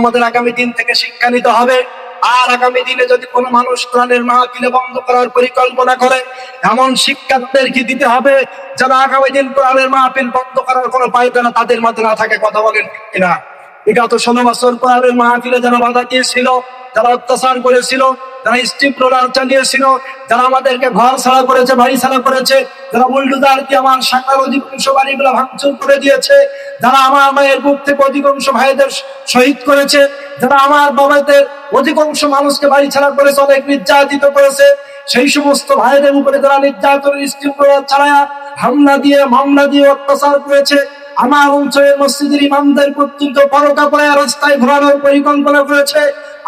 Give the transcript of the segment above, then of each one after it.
আমাদের আগামী দিন থেকে শিক্ষা নিতে হবে। আর আগামী দিনে যদি কোনো মানুষ কোরআনের মাহফিল বন্ধ করার পরিকল্পনা করে, এমন শিক্ষা তাদেরকে দিতে হবে যারা আগামী দিন কোরআনের মাহফিল বন্ধ করার কোনো পায়তারা তাদের মধ্যে না থাকে। কথা বলেন কিনা? বিগত 16 বছর কোরআনের মাহফিলে যারা বাধা দিয়েছিল, যারা অত্যাচার করেছিল, যারা স্টিপ রোলার চালিয়েছিল, যারা আমাদেরকে ঘর ছাড়া করেছে, বাড়ি ছাড়া করেছে, যারা বুলডোজার দিয়ে আমার শাখার অধিকাংশ বাড়িগুলো ভাঙচুর করে দিয়েছে, যারা আমার মায়ের বুক থেকে অধিকাংশ ভাইদের শহীদ করেছে, যারা আমার বাবাদের অধিকাংশ মানুষকে বাড়ি ছাড়া করেছে, অনেক নির্যাতিত করেছে, সেই সমস্ত ভাইদের উপরে যারা নির্যাতনের স্টিপ রোলার চালায়া হামলা দিয়ে মামলা দিয়ে অত্যাচার করেছে, আমার অঞ্চলের মসজিদের ইমামদের পর্যন্ত পরোটা পরে রাস্তায় ঘোরানোর পরিকল্পনা করেছে,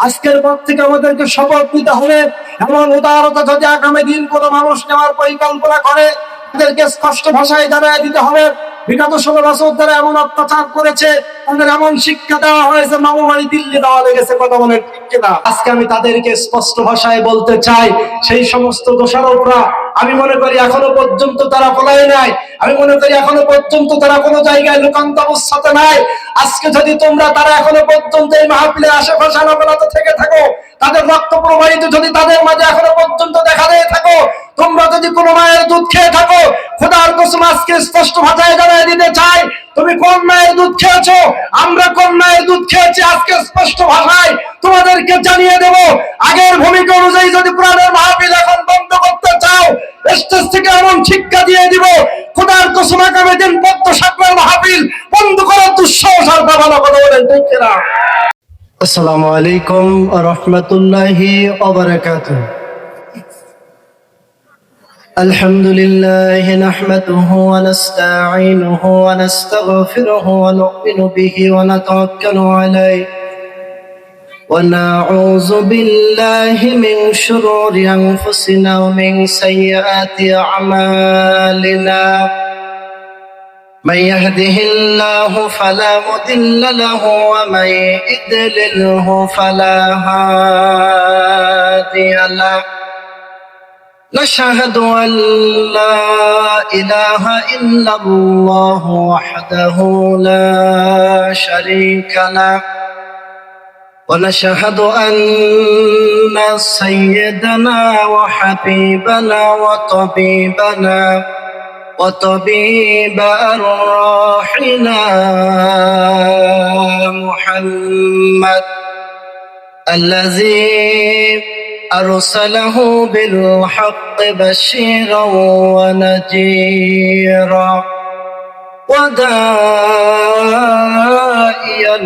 আজকের পর থেকে আমাদেরকে শপথ নিতে হবে এমন উদারতা যদি আগামী দিন কোনো মানুষ নেওয়ার পরিকল্পনা করে, তাদেরকে স্পষ্ট ভাষায় জানাই দিতে হবে বিগত 16 বছর ধরে এমন অত্যাচার করেছে, তাদের এমন শিক্ষা দেওয়া হয়েছে, মামু বাড়ি দিল্লি দেওয়া লেগেছে। কথা বলেন ঠিক কিনা? আজকে আমি তাদেরকে স্পষ্ট ভাষায় বলতে চাই, সেই সমস্ত দোষারোপরা আমি মনে করি এখনো পর্যন্ত তারা পলায় নাই, আমি মনে করি এখনো পর্যন্ত তারা কোনো জায়গায় লুকান্ত অবস্থাতে নাই। আজকে যদি তোমরা তারা এখনো পর্যন্ত এই মাহফিলের আশেপাশে অবনত থেকে থাকো, তাদের রক্ত প্রবাহিত যদি তাদের মাঝে এখনো পর্যন্ত দেখা দিয়ে থাকো, তোমরা যদি কোনো মায়ের দুধ খেয়ে থাকো, খোদার কসম আজকে স্পষ্ট ভাষায় জানাই দিতে চাই, তুমি কোন মায়ের দুধ খেয়েছো, আমরা কোন মায়ের দুধ খেয়েছি, আজকে স্পষ্ট ভাষায় তোমাদেরকে জানিয়ে দেব। আগের ভূমিকা অনুযায়ী যদি কোরআনের মাহফিল এখন বন্ধ করতে চাও, স্টেজ থেকে এমন শিক্ষা দিয়ে দিব, খোদার কসম আগামী দিন পদ্ম সাগরের মাহফিল বন্ধ করার দুঃসাহস আর পাবা না। কথা বলেন ঠিক কিনা? আসসালামু আলাইকুম ওয়া রাহমাতুল্লাহি ওয়া বারাকাতুহু। الحمد لله نحمده ونستعينه ونستغفره ونؤمن به ونتوكل عليه ونعوذ بالله من شرور أنفسنا ومن سيئات أعمالنا من يهده الله فلا مضل له ومن يضلله فلا هادي له نشهد أن لا إله إلا الله وحده لا شريك له ونشهد أن سيدنا وحبيبنا وطبيب أرواحنا محمد الذي أرسله بالحق بشيرا ونذيرا وداعيا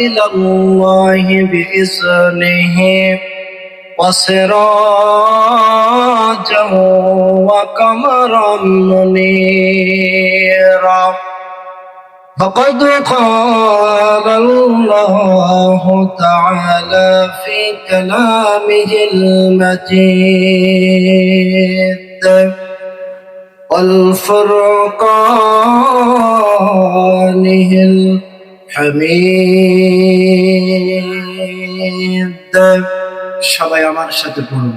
إلى الله بإذنه وسراجا وقمرا منيرا فقد قال الله تعالى في كلامه المجيد والفرقانه الحميد সবাই আমার সাথে পড়ুন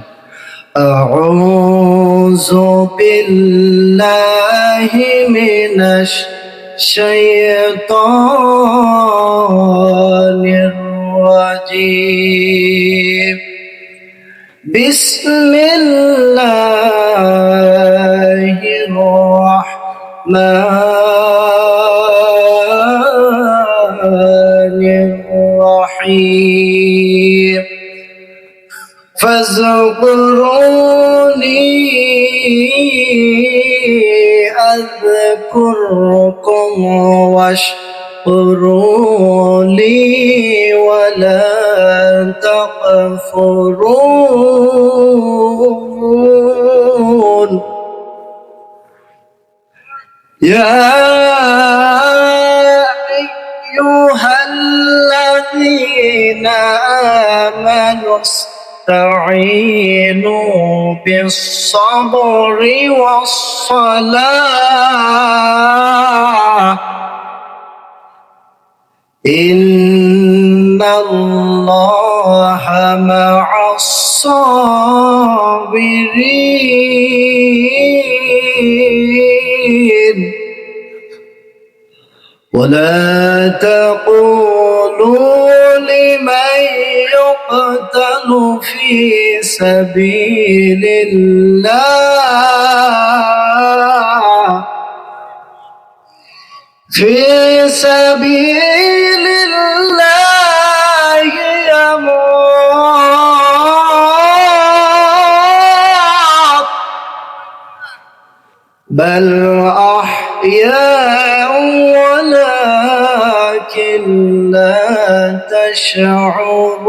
আউযু বিল্লাহি মিনাশ শাইতানির রাজীম বিসমিল্লাহির রাহমানির রাহিম فاذكروني أذكركم واشكروا لي ولا تكفرون يا أيها الذين آمنوا استعينوا بالصبر والصلاة إن الله مع الصابرين ولا تقولوا يقتل في سبيل الله في سبيل الله يموت بل أحياء ولكن لا تشعرون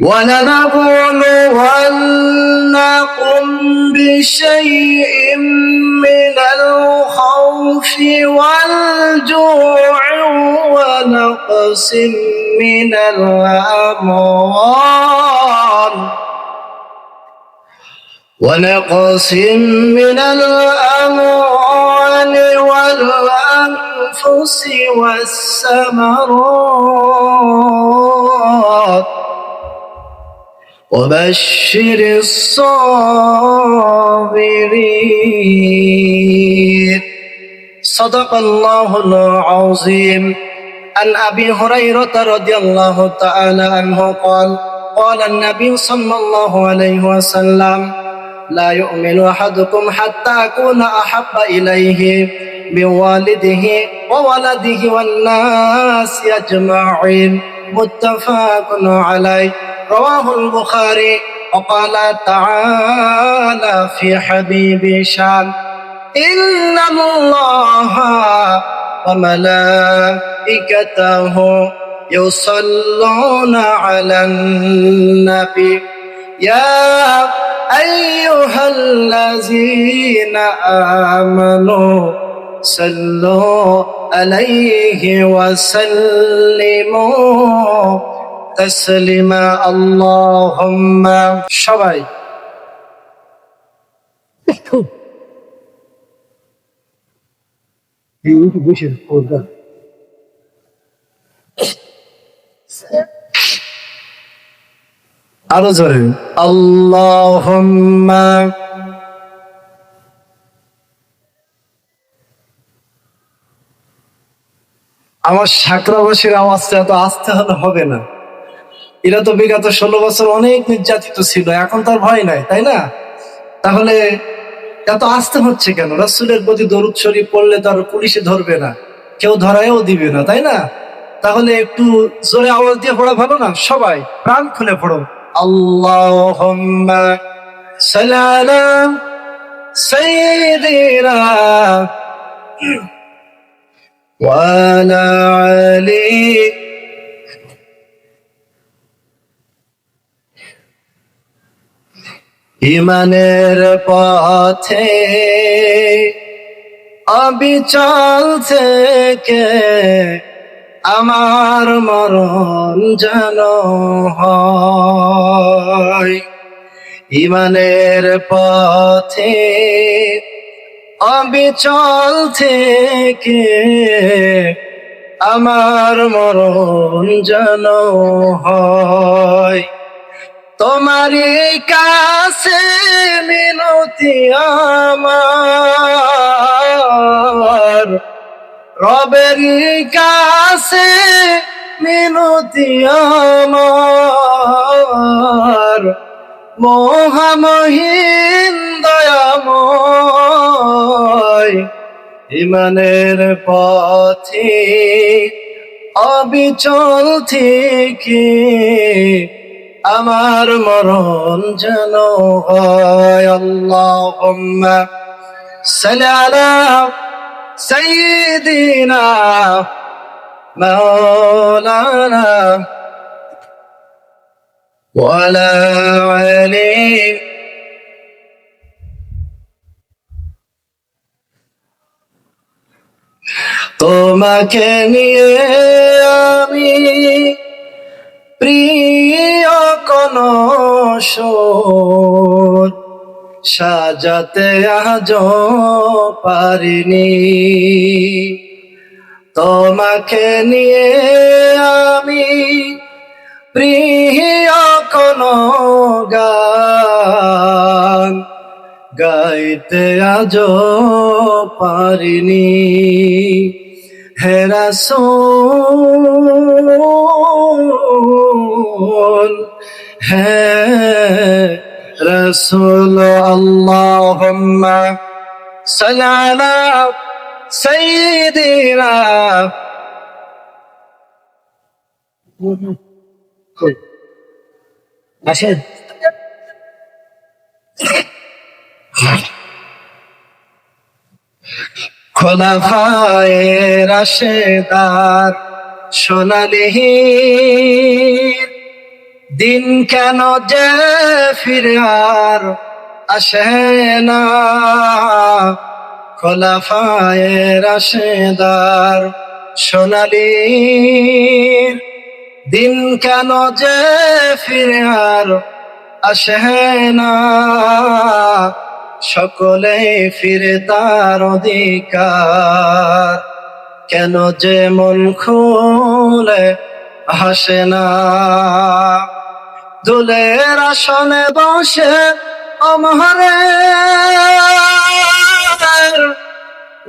ولنبلونكم بشيء من الخوف والجوع ونقص من الأموال والأنفس والثمرات وبشر الصابرين صدق الله العظيم. عن أبي هريرة رضي الله تعالى عنه قال قال النبي صلى الله عليه وسلم لا يؤمن أحدكم حتى أكون أحب إليه من والده وولده والناس أجمعين متفق عليه رواه البخاري. وقال تعالى في حبيب شان إن الله وملائكته يصلون على النبي يا أيها الذين آمنوا صلوا عليه وسلموا تسليما اللهم সবাই আরো জোরে আল্লাহুম্মা আমার সাকরাবাসীর আওয়াজটা এত আস্তে হলে হবে না। এরা তো বিগত 16 বছর অনেক নির্যাতিত ছিল, এখন তার ভয় নাই, তাই না? তাহলে এত আস্তে হচ্ছে কেন? রাসূলের প্রতি দরুদ শরীফ পড়লে তার পুলিশে ধরবে না, কেউ ধরায়ও দিবে না, তাই না? তাহলে একটু জোরে আওয়াজ দিয়ে পড়া ভালো না? সবাই প্রাণ খুলে পড়ো আল্লাহুম্মা সাল্লি আলা সাইয়্যিদিনা ওয়া আলা আলি ইমানের পথে অবিচল থেকে আমার মরণ যেন হয়। ইমানের পথে অবিচল থেকে আমার মরণ যেন হয়। তোমারই কাছে মিনতি আমার, রবেরই কাছে মিনতি আমার, মহামহিম দয়াময়। ইমানের পথে অবিচল থেকে আমার মরণ যেন হয়। আল্লাহুম্মা সাল্লি আলা সাইয়্যিদিনা মাওলানা ওয়া আলা আলি তোমাকে নিয়ে আমি প্রিয় কোন সুর সাজাতে আজ পারিনি। তোমাকে নিয়ে আমি প্রিয় কোন গান গাইতে আজ পারিনি। হে রাসূল হে রাসূল আল্লাহুম্মা সাল্লি আলা সাইয়্যিদিনা আসেন খোলাফায়ে রাশেদার সোনালি দিন কেন যে ফিরে আর আসে না খোলাফায়ে রাশেদার সোনালি দিন কেন যে ফিরে আর আসে না সকলে ফিরে তার অধিকার কেন যে মন খুলে হাসে না দুলের আসনে বসে অমরে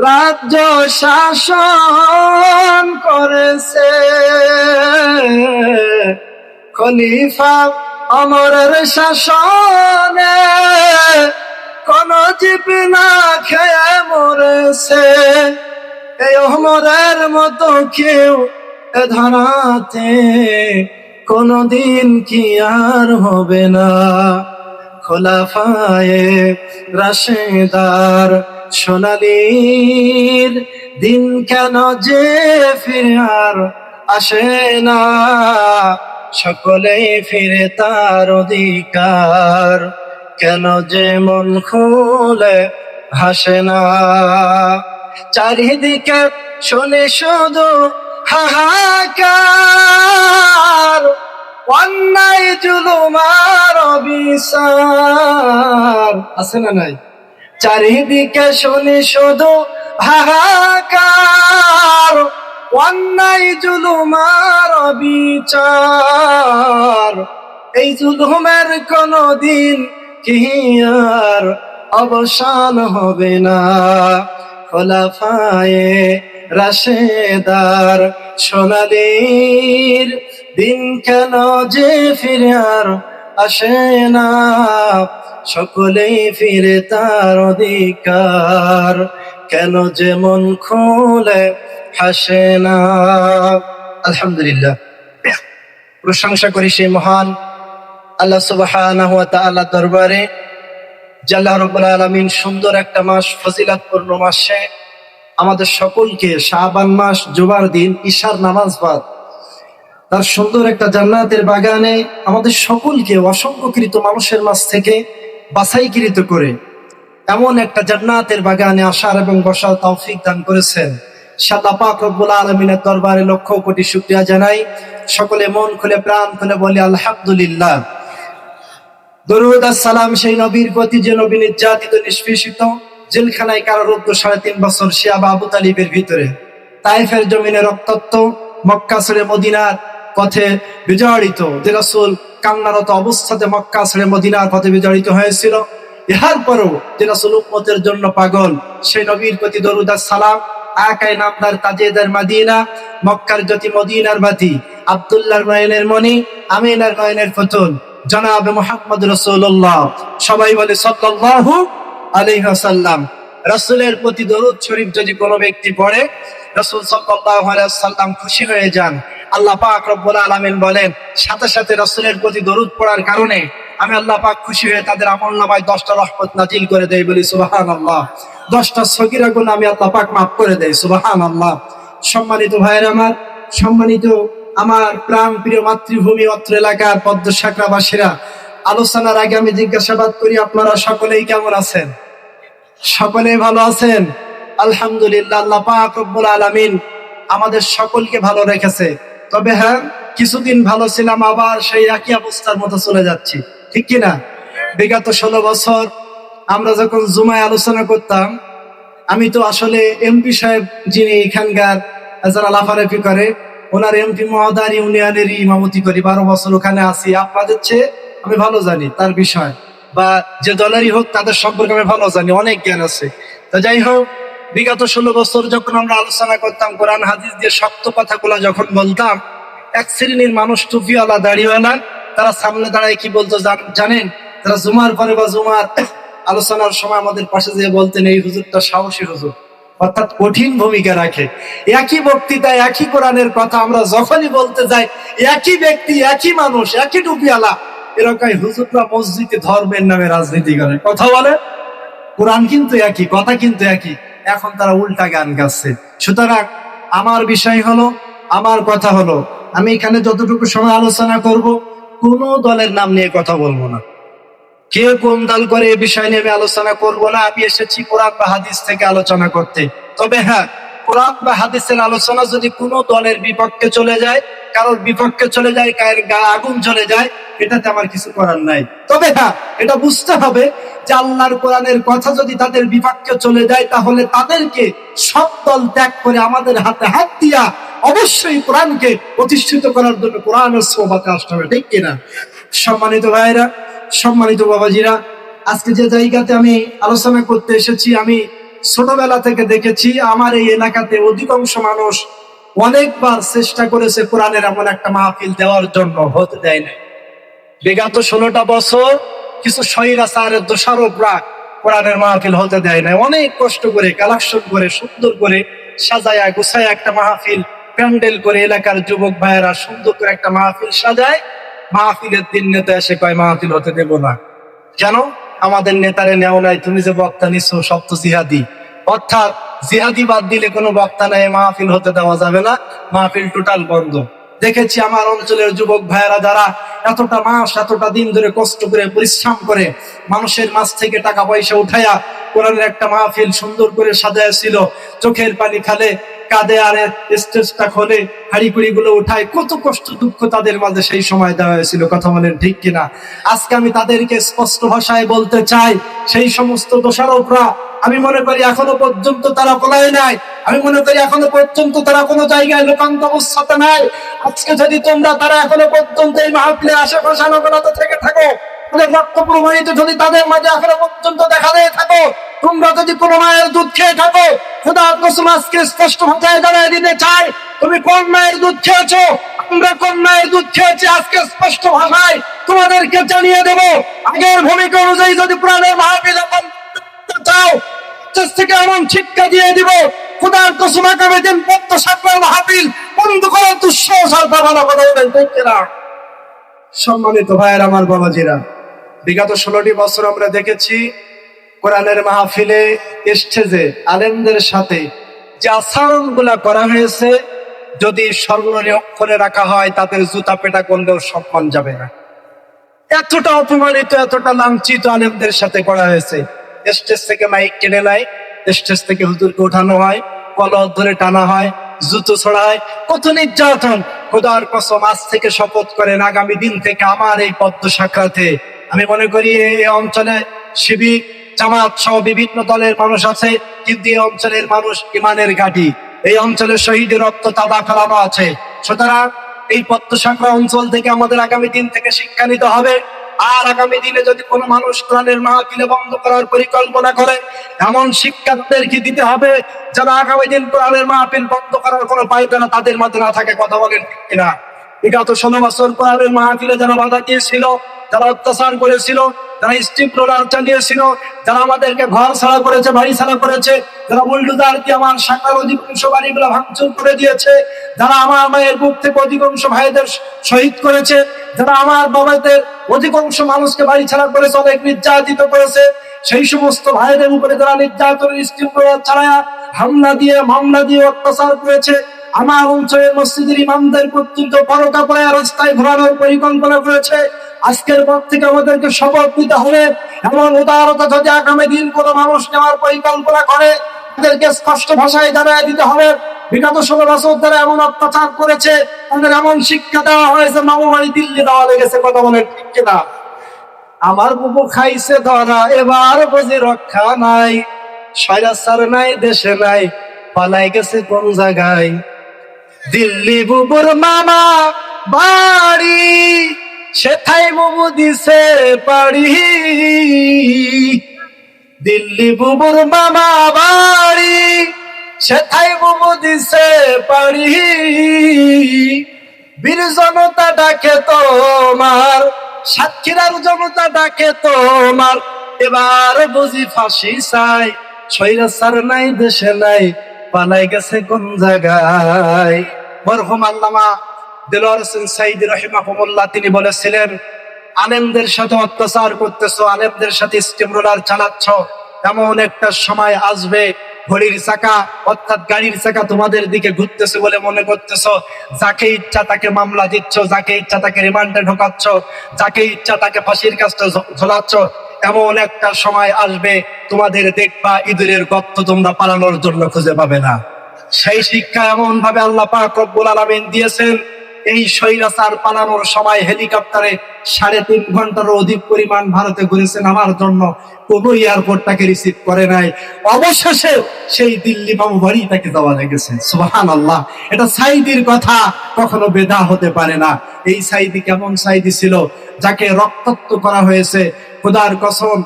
রাজ্য শাসন করেছে খলিফা অমরের শাসনে কোন জীব না খেয়ে মরেছে এই অমরের মতো কেউ এ ধরাতে কোনদিন কি আর হবে না খোলাফায়ে রাশেদার সোনালীর দিন কেন যে ফিরে আর আসে না সকলে ফিরে তার অধিকার কেন যে মন খুলে হাসে না চারিদিকে শুনে শুধু হাহাকার অন্যায় জুলুমার বিচার আছে না নাই চারিদিকে শুনি শুধু হাহাকার অন্যায় জুলুমার বিচার এই জুলুমের কোনদিন কি আর অবসান হবে না খোলাফায়ে রাশেদার সোনালীর দিন কেন যে ফিরে আর আসে না সকলেই ফিরে তার অধিকার কেন যে মন খুলে হাসে না আলহামদুলিল্লাহ প্রশংসা করি সেই মহান আল্লাহ সুবহানাহু ওয়া তাআলা দরবারে যে আল্লাহ রাব্বুল আলামিন সুন্দর একটা মাস ফজিলতপূর্ণ মাসে আমাদের সকলকে শাবান মাস জুমার দিন ঈশার নামাজ বাদ তার সুন্দর একটা জান্নাতের বাগানে আমাদের সকলকে অসংখ্যকৃত মানুষের মাঝ থেকে বাছাইকৃত করে এমন একটা জান্নাতের বাগানে আসার এবং বসার তৌফিক দান করেছেন আল্লাহ পাক রব্বুল আলামিনের দরবারে লক্ষ কোটি শুকরিয়া জানাই সকলে মন খুলে প্রাণ খুলে বলি আলহামদুলিল্লাহ দরুদ আর সালাম সেই নবীর প্রতি যে নবী নির্যাতিত নিষ্পেষিত জেলখানায় কারারুদ্ধ 3.5 বছর শিয়াবা আবু তালিবের ভিতরে তাইফের জমিনে রক্তাক্ত মক্কা ছেড়ে মদিনার পথে বিজড়িত যে রাসূল কান্নারত অবস্থাতে মক্কা ছেড়ে মদিনার পথে বিজড়িত হয়েছিল ইহার পরও যে রাসূল উম্মতের জন্য পাগল সেই নবীর প্রতি দরুদ আর সালাম আকাই নামদার তাজেদার মদিনা মক্কার জ্যোতি মদিনার বাতি আব্দুল্লাহর নয়নের মণি আমিনার নয়নের পুতুল জনাবে মুহাম্মদ রাসূলুল্লাহ সবাই বলে সাল্লাল্লাহু আলাইহি ওয়াসাল্লাম রাসূলের প্রতি দরুদ শরীফ যদি কোনো ব্যক্তি পড়ে রাসূল সাল্লাল্লাহু আলাইহি ওয়াসাল্লাম খুশি হয়ে যান আল্লাহ পাক রব্বুল আলামিন বলেন সাথে সাথে রাসূলের প্রতি দরুদ পড়ার কারণে আমি আল্লাহ পাক খুশি হয়ে তাদের আমলনামায় 10টা রহমত নাজিল করে দেই বলি সুবহানাল্লাহ 10টা সগীরা গুনাহ আমি আল্লাহ পাক maaf করে দেই সুবহানাল্লাহ সম্মানিত ভাইরা আমার সম্মানিত আমার প্রাণ প্রিয় মাতৃভূমি অত্র এলাকার পদ্ম শাখাবাসীরা আলোচনার আগে আমি জিজ্ঞাসাবাদ করি আপনারা সকলেই কেমন আছেন সকলেই ভালো আছেন আলহামদুলিল্লাহ আল্লাহ পাক রব্বুল আলামিন আমাদের সকলকে ভালো রেখেছে তবে হ্যাঁ কিছুদিন ভালো ছিলাম আবার সেই একই অবস্থার মতো চলে যাচ্ছি ঠিক কি না বিগত 16 বছর আমরা যখন জুমায় আলোচনা করতাম আমি তো আসলে এমপি সাহেব যিনি এখানকার যারা লাফালাফি করে ওনার এমপি মহোদয় ইউনিয়নের ইমামতি করি 12 বছর ওখানে আছি আপনাদের চেয়ে আমি ভালো জানি তার বিষয় বা যে দলেরই হোক তাদের সম্পর্কে আমি ভালো জানি অনেক জ্ঞান আছে তো যাই হোক বিগত 16 বছর যখন আমরা আলোচনা করতাম কোরআন হাদিস দিয়ে শক্ত কথাগুলো যখন বলতাম, এক শ্রেণীর মানুষ টুপিওয়ালা দাড়িওয়ালা তারা সামনে দাঁড়ায় কি বলতো জানেন? তারা জুমার পরে বা জুমার আলোচনার সময় আমাদের পাশে যেয়ে বলতেন, এই হুজুরটা সাহসী হুজুর, অর্থাৎ কঠিন ভূমিকা রাখে। একই বক্তৃতায় একই কোরআনের কথা আমরা যখনই বলতে যাই, একই ব্যক্তি, একই মানুষ, একই টুপিওয়ালা, এরকম হুজুররা মসজিদে ধর্মের নামে রাজনীতি করে, কথা বলে। কোরআন কিন্তু একই, কথা কিন্তু একই, এখন তারা উল্টা গান গাচ্ছে। সুতরাং আমার বিষয় হলো, আমার কথা হলো, আমি এখানে যতটুকু সময় আলোচনা করব, কোন দলের নাম নিয়ে কথা বলবো না, কে কোন দল করে এ বিষয় নিয়ে আমি আলোচনা করব না। আমি এসেছি কোরআন বা হাদিস থেকে আলোচনা করতে। তবে হ্যাঁ, কোরআন বা হাদিসের আলোচনা যদি কোনো দলের বিপক্ষে চলে যায়, কারোর বিপক্ষে চলে যায়, কায়ের গা আগুন চলে যায়, এটাতে আমার কিছু করার নাই। তবে হ্যাঁ, এটা বুঝতে হবে যে আল্লাহর কোরআনের কথা যদি তাদের বিপক্ষে চলে যায়, তাহলে তাদেরকে সব দল ত্যাগ করে আমাদের হাতে হাত দিয়া অবশ্যই কোরআনকে প্রতিষ্ঠিত করার জন্য কোরআনের সোহবতে আসতে হবে, ঠিক কিনা? সম্মানিত ভাইরা, সম্মানিত বাবাজিরা, আজকে যে জায়গাতে আমি আলোচনা করতে এসেছি, আমি ছোটবেলা থেকে দেখেছি আমার এই এলাকাতে অধিকাংশ মানুষ অনেকবার চেষ্টা করেছে কোরআনের এমন একটা মাহফিল দেওয়ার জন্য, হতে দেয় না। বিগত 16টা বছর কিছু স্বৈরাচারের দোষারোপরা কোরআনের মাহফিল হতে দেয় না। অনেক কষ্ট করে, কালেকশন করে, সুন্দর করে সাজায়া গুছায়া একটা মাহফিল প্যান্ডেল করে এলাকার যুবক ভাইয়েরা সুন্দর করে একটা মাহফিল সাজায়। মাহফিলের দিন নেতা এসে কয় মাহফিল হতে দেব না। কেন? আমাদের নেতারে নেও নাই, তুমি যে বক্তা নিচ্ছ সব তো জিহাদি, অর্থাৎ জিহাদি বাদ দিলে কোনো বক্তা নাই, মাহফিল হতে দেওয়া যাবে না, মাহফিল টোটাল বন্ধ। দেখেছি আমার অঞ্চলের যুবক ভাইয়েরা যারা এতটা মাস, এতটা দিন ধরে কষ্ট করে পরিশ্রম করে মানুষের মাছ থেকে টাকা পয়সা উঠাইয়া কোরআনের একটা মাহফিল সুন্দর করে সাজাইছিল, চোখের পানি খালে, কাঁদে, আর স্টেজটা খোলে, হাড়িকুড়ি গুলো উঠায়, কত কষ্ট দুঃখ তাদের মাঝে সেই সময় দেওয়া হয়েছিল, কথা বলেন ঠিক কিনা? আজকে আমি তাদেরকে স্পষ্ট ভাষায় বলতে চাই, সেই সমস্ত দোষারোপরা আমি মনে করি এখনো পর্যন্ত তারা পলায় নাই, আমি মনে করি এখনো পর্যন্ত তারা কোনো জায়গায় লোকান্ত অবস্থাতে নাই। আজকে যদি তোমরা তারা এখনো পর্যন্ত এই মাহফিলের আশেপাশে অনবরত থেকে থাকো, রক্ত প্রবাহিত যদি তাদের মাঝে এখনো পর্যন্ত দেখা দিয়ে থাকো, তোমরা যদি কোনো মায়ের দুধ খেয়ে থাকো, খোদার কসম আজকে স্পষ্ট ভাষায় জানিয়ে দিতে চাই, তুমি কোন মায়ের দুধ খেয়েছো, আমরা কোন মায়ের দুধ খেয়েছি, আজকে স্পষ্ট ভাষায় তোমাদেরকে জানিয়ে দেবো। আগের ভূমিকা অনুযায়ী যদি কোরআনের মাহফিল চাও, থেকে এমন শিক্ষা দিয়ে দিব, খোদার কসম আগামী দিন পদ্ম সাগর মাহফিল বন্ধ করার দুঃসাহস বাবারা কথা বলেন ঠিক কিনা? সম্মানিত ভাইয়ের, আমার বাবাজিরা, বিগত 16টি বছর আমরা দেখেছি কোরআনের মাহফিলে স্টেজে আলেমদের সাথে যে আচরণ গুলা করা হয়েছে, যদি স্বর্ণের অক্ষরে রাখা হয় তাদের জুতা পেটা করলেও সম্মান যাবে না। এতটা অপমানিত, এতটা লাঞ্ছিত আলেমদের সাথে করা হয়েছে। স্টেজ থেকে মাইক কেনে নেয়, স্টেজ থেকে হুজুরকে উঠানো হয়, কলর ধরে টানা হয়, জুতো ছড়া হয়, কত নির্যাতন। খোদার কসম আজ থেকে শপথ করেন, আগামী দিন থেকে আমার এই পদ্ম সাক্ষাতে, আমি মনে করি এই অঞ্চলে শিবির, জামাত সহ বিভিন্ন দলের মানুষ আছে, কিন্তু এই অঞ্চলের মানুষ ইমানের ঘাঁটি, এই অঞ্চলের শহীদের রক্ত তাদা ফেলানো আছে। সুতরাং এই পদ্ম সাঁকড়া অঞ্চল থেকে আমাদের আগামী দিন থেকে শিক্ষা নিতে হবে। আর আগামী দিনে যদি কোনো মানুষ কোরআনের মাহফিল বন্ধ করার পরিকল্পনা করে, এমন শিক্ষার্থীদেরকে দিতে হবে যারা আগামী দিন কোরআনের মাহফিল বন্ধ করার কোনো পায়তারা তাদের মাঝে না থাকে, কথা বলেন কিনা? বিগত 16 বছর কোরআনের মাহফিলে যারা বাধা দিয়েছিল, যারা অত্যাচার করেছিল, যারা স্টিপ রোলার চালিয়েছিল, যারা আমাদেরকে ঘর ছাড়া করেছে, বাড়ি ছাড়া করেছে, যারা বুলডোজার দিয়ে আমার শাখার অধিকাংশ বাড়িগুলো ভাঙচুর করে দিয়েছে, যারা আমার মায়ের বুক থেকে অধিকাংশ ভাইদের শহীদ করেছে, যারা আমার বাবাদের অধিকাংশ মানুষকে বাড়ি ছাড়া করেছে, অনেক নির্যাতিত করেছে, সেই সমস্ত ভাইদের উপরে যারা নির্যাতনের স্টিপ রোলার চালায়া হামলা দিয়ে, মামলা দিয়ে অত্যাচার করেছে, আমার অঞ্চলের মসজিদের ইমামদের পর্যন্ত পরোটা পরে রাস্তায় ঘোরানোর পরিকল্পনা করেছে, আজকের পর থেকে আমাদেরকে শপথ নিতে হবে, এমন উদারতা যদি আগামী দিন কোনো মানুষ নেওয়ার পরিকল্পনা করে, তাদেরকে স্পষ্ট ভাষায় জানাই দিতে হবে, বিগত 16 বছর ধরে এমন অত্যাচার করেছে, তাদের এমন শিক্ষা দেওয়া হয়েছে, মামু বাড়ি দিল্লি দেওয়া লেগেছে, কথা বলে ঠিক কিনা? আমার বুবু খাইছে ধরা, এবার বুঝি রক্ষা নাই, স্বৈরাচার নাই দেশে নাই, পালাই গেছে কোন জায়গায়, দিল্লি বুবুর মামা বাড়ি, সেথায় বুবু দিছে পাড়ি, দিল্লি বুবুর মামা বাড়ি, সেথায় বুবু দিছে পাড়ি। বীর জনতা ডাকে তোমার, সাতক্ষীরার জনতা ডাকে তোমার, এবার বুঝি ফাঁসি চাই। স্বৈরাচার নাই দেশে নাই, পালাই গেছে কোন জায়গায়। মরহুম আল্লামা দেলোয়ার হোসেন সাঈদী রাহিমাহুল্লাহ তিনি বলেছিলেন, আলেমদের সাথে অত্যাচার করতেছো, আলেমদের সাথে স্টিমরোলার চালাচ্ছ, এমন একটা সময় আসবে ঘড়ির চাকা অর্থাৎ গাড়ির চাকা তোমাদের দিকে ঘুরতেছে বলে মনে করতেছো, যাকে ইচ্ছা তাকে মামলা দিচ্ছ, যাকে ইচ্ছা তাকে রিমান্ডে ঢোকাচ্ছ, যাকে ইচ্ছা তাকে ফাঁসির কাছে ঝোলাচ্ছ। এমন একটা সময় আসবে তোমাদের দেখবা ইঁদুরের গর্ত তোমরা পালানোর জন্য খুঁজে পাবে না। সেই শিক্ষা এমন ভাবে আল্লাহ পাক রব্বুল আলামিন দিয়েছেন, এই স্বৈরাচার পালানোর সময় হেলিকপ্টারে 3.5 ঘন্টারও অধিক পরিমাণ ভারতে ঘুরেছেন আমার জন্য, কোন এয়ারপোর্ট তাকে রিসিভ করে নাই। অবশেষে সেই দিল্লি বাবু বাড়ি তাকে দেওয়া লেগেছে। সুবহানাল্লাহ। এটা সাঈদীর কথা, কখনো বেদা হতে পারে না। এই সাঈদী কেমন সাঈদী ছিল, যাকে রক্তাক্ত করা হয়েছে। খোদার কসম,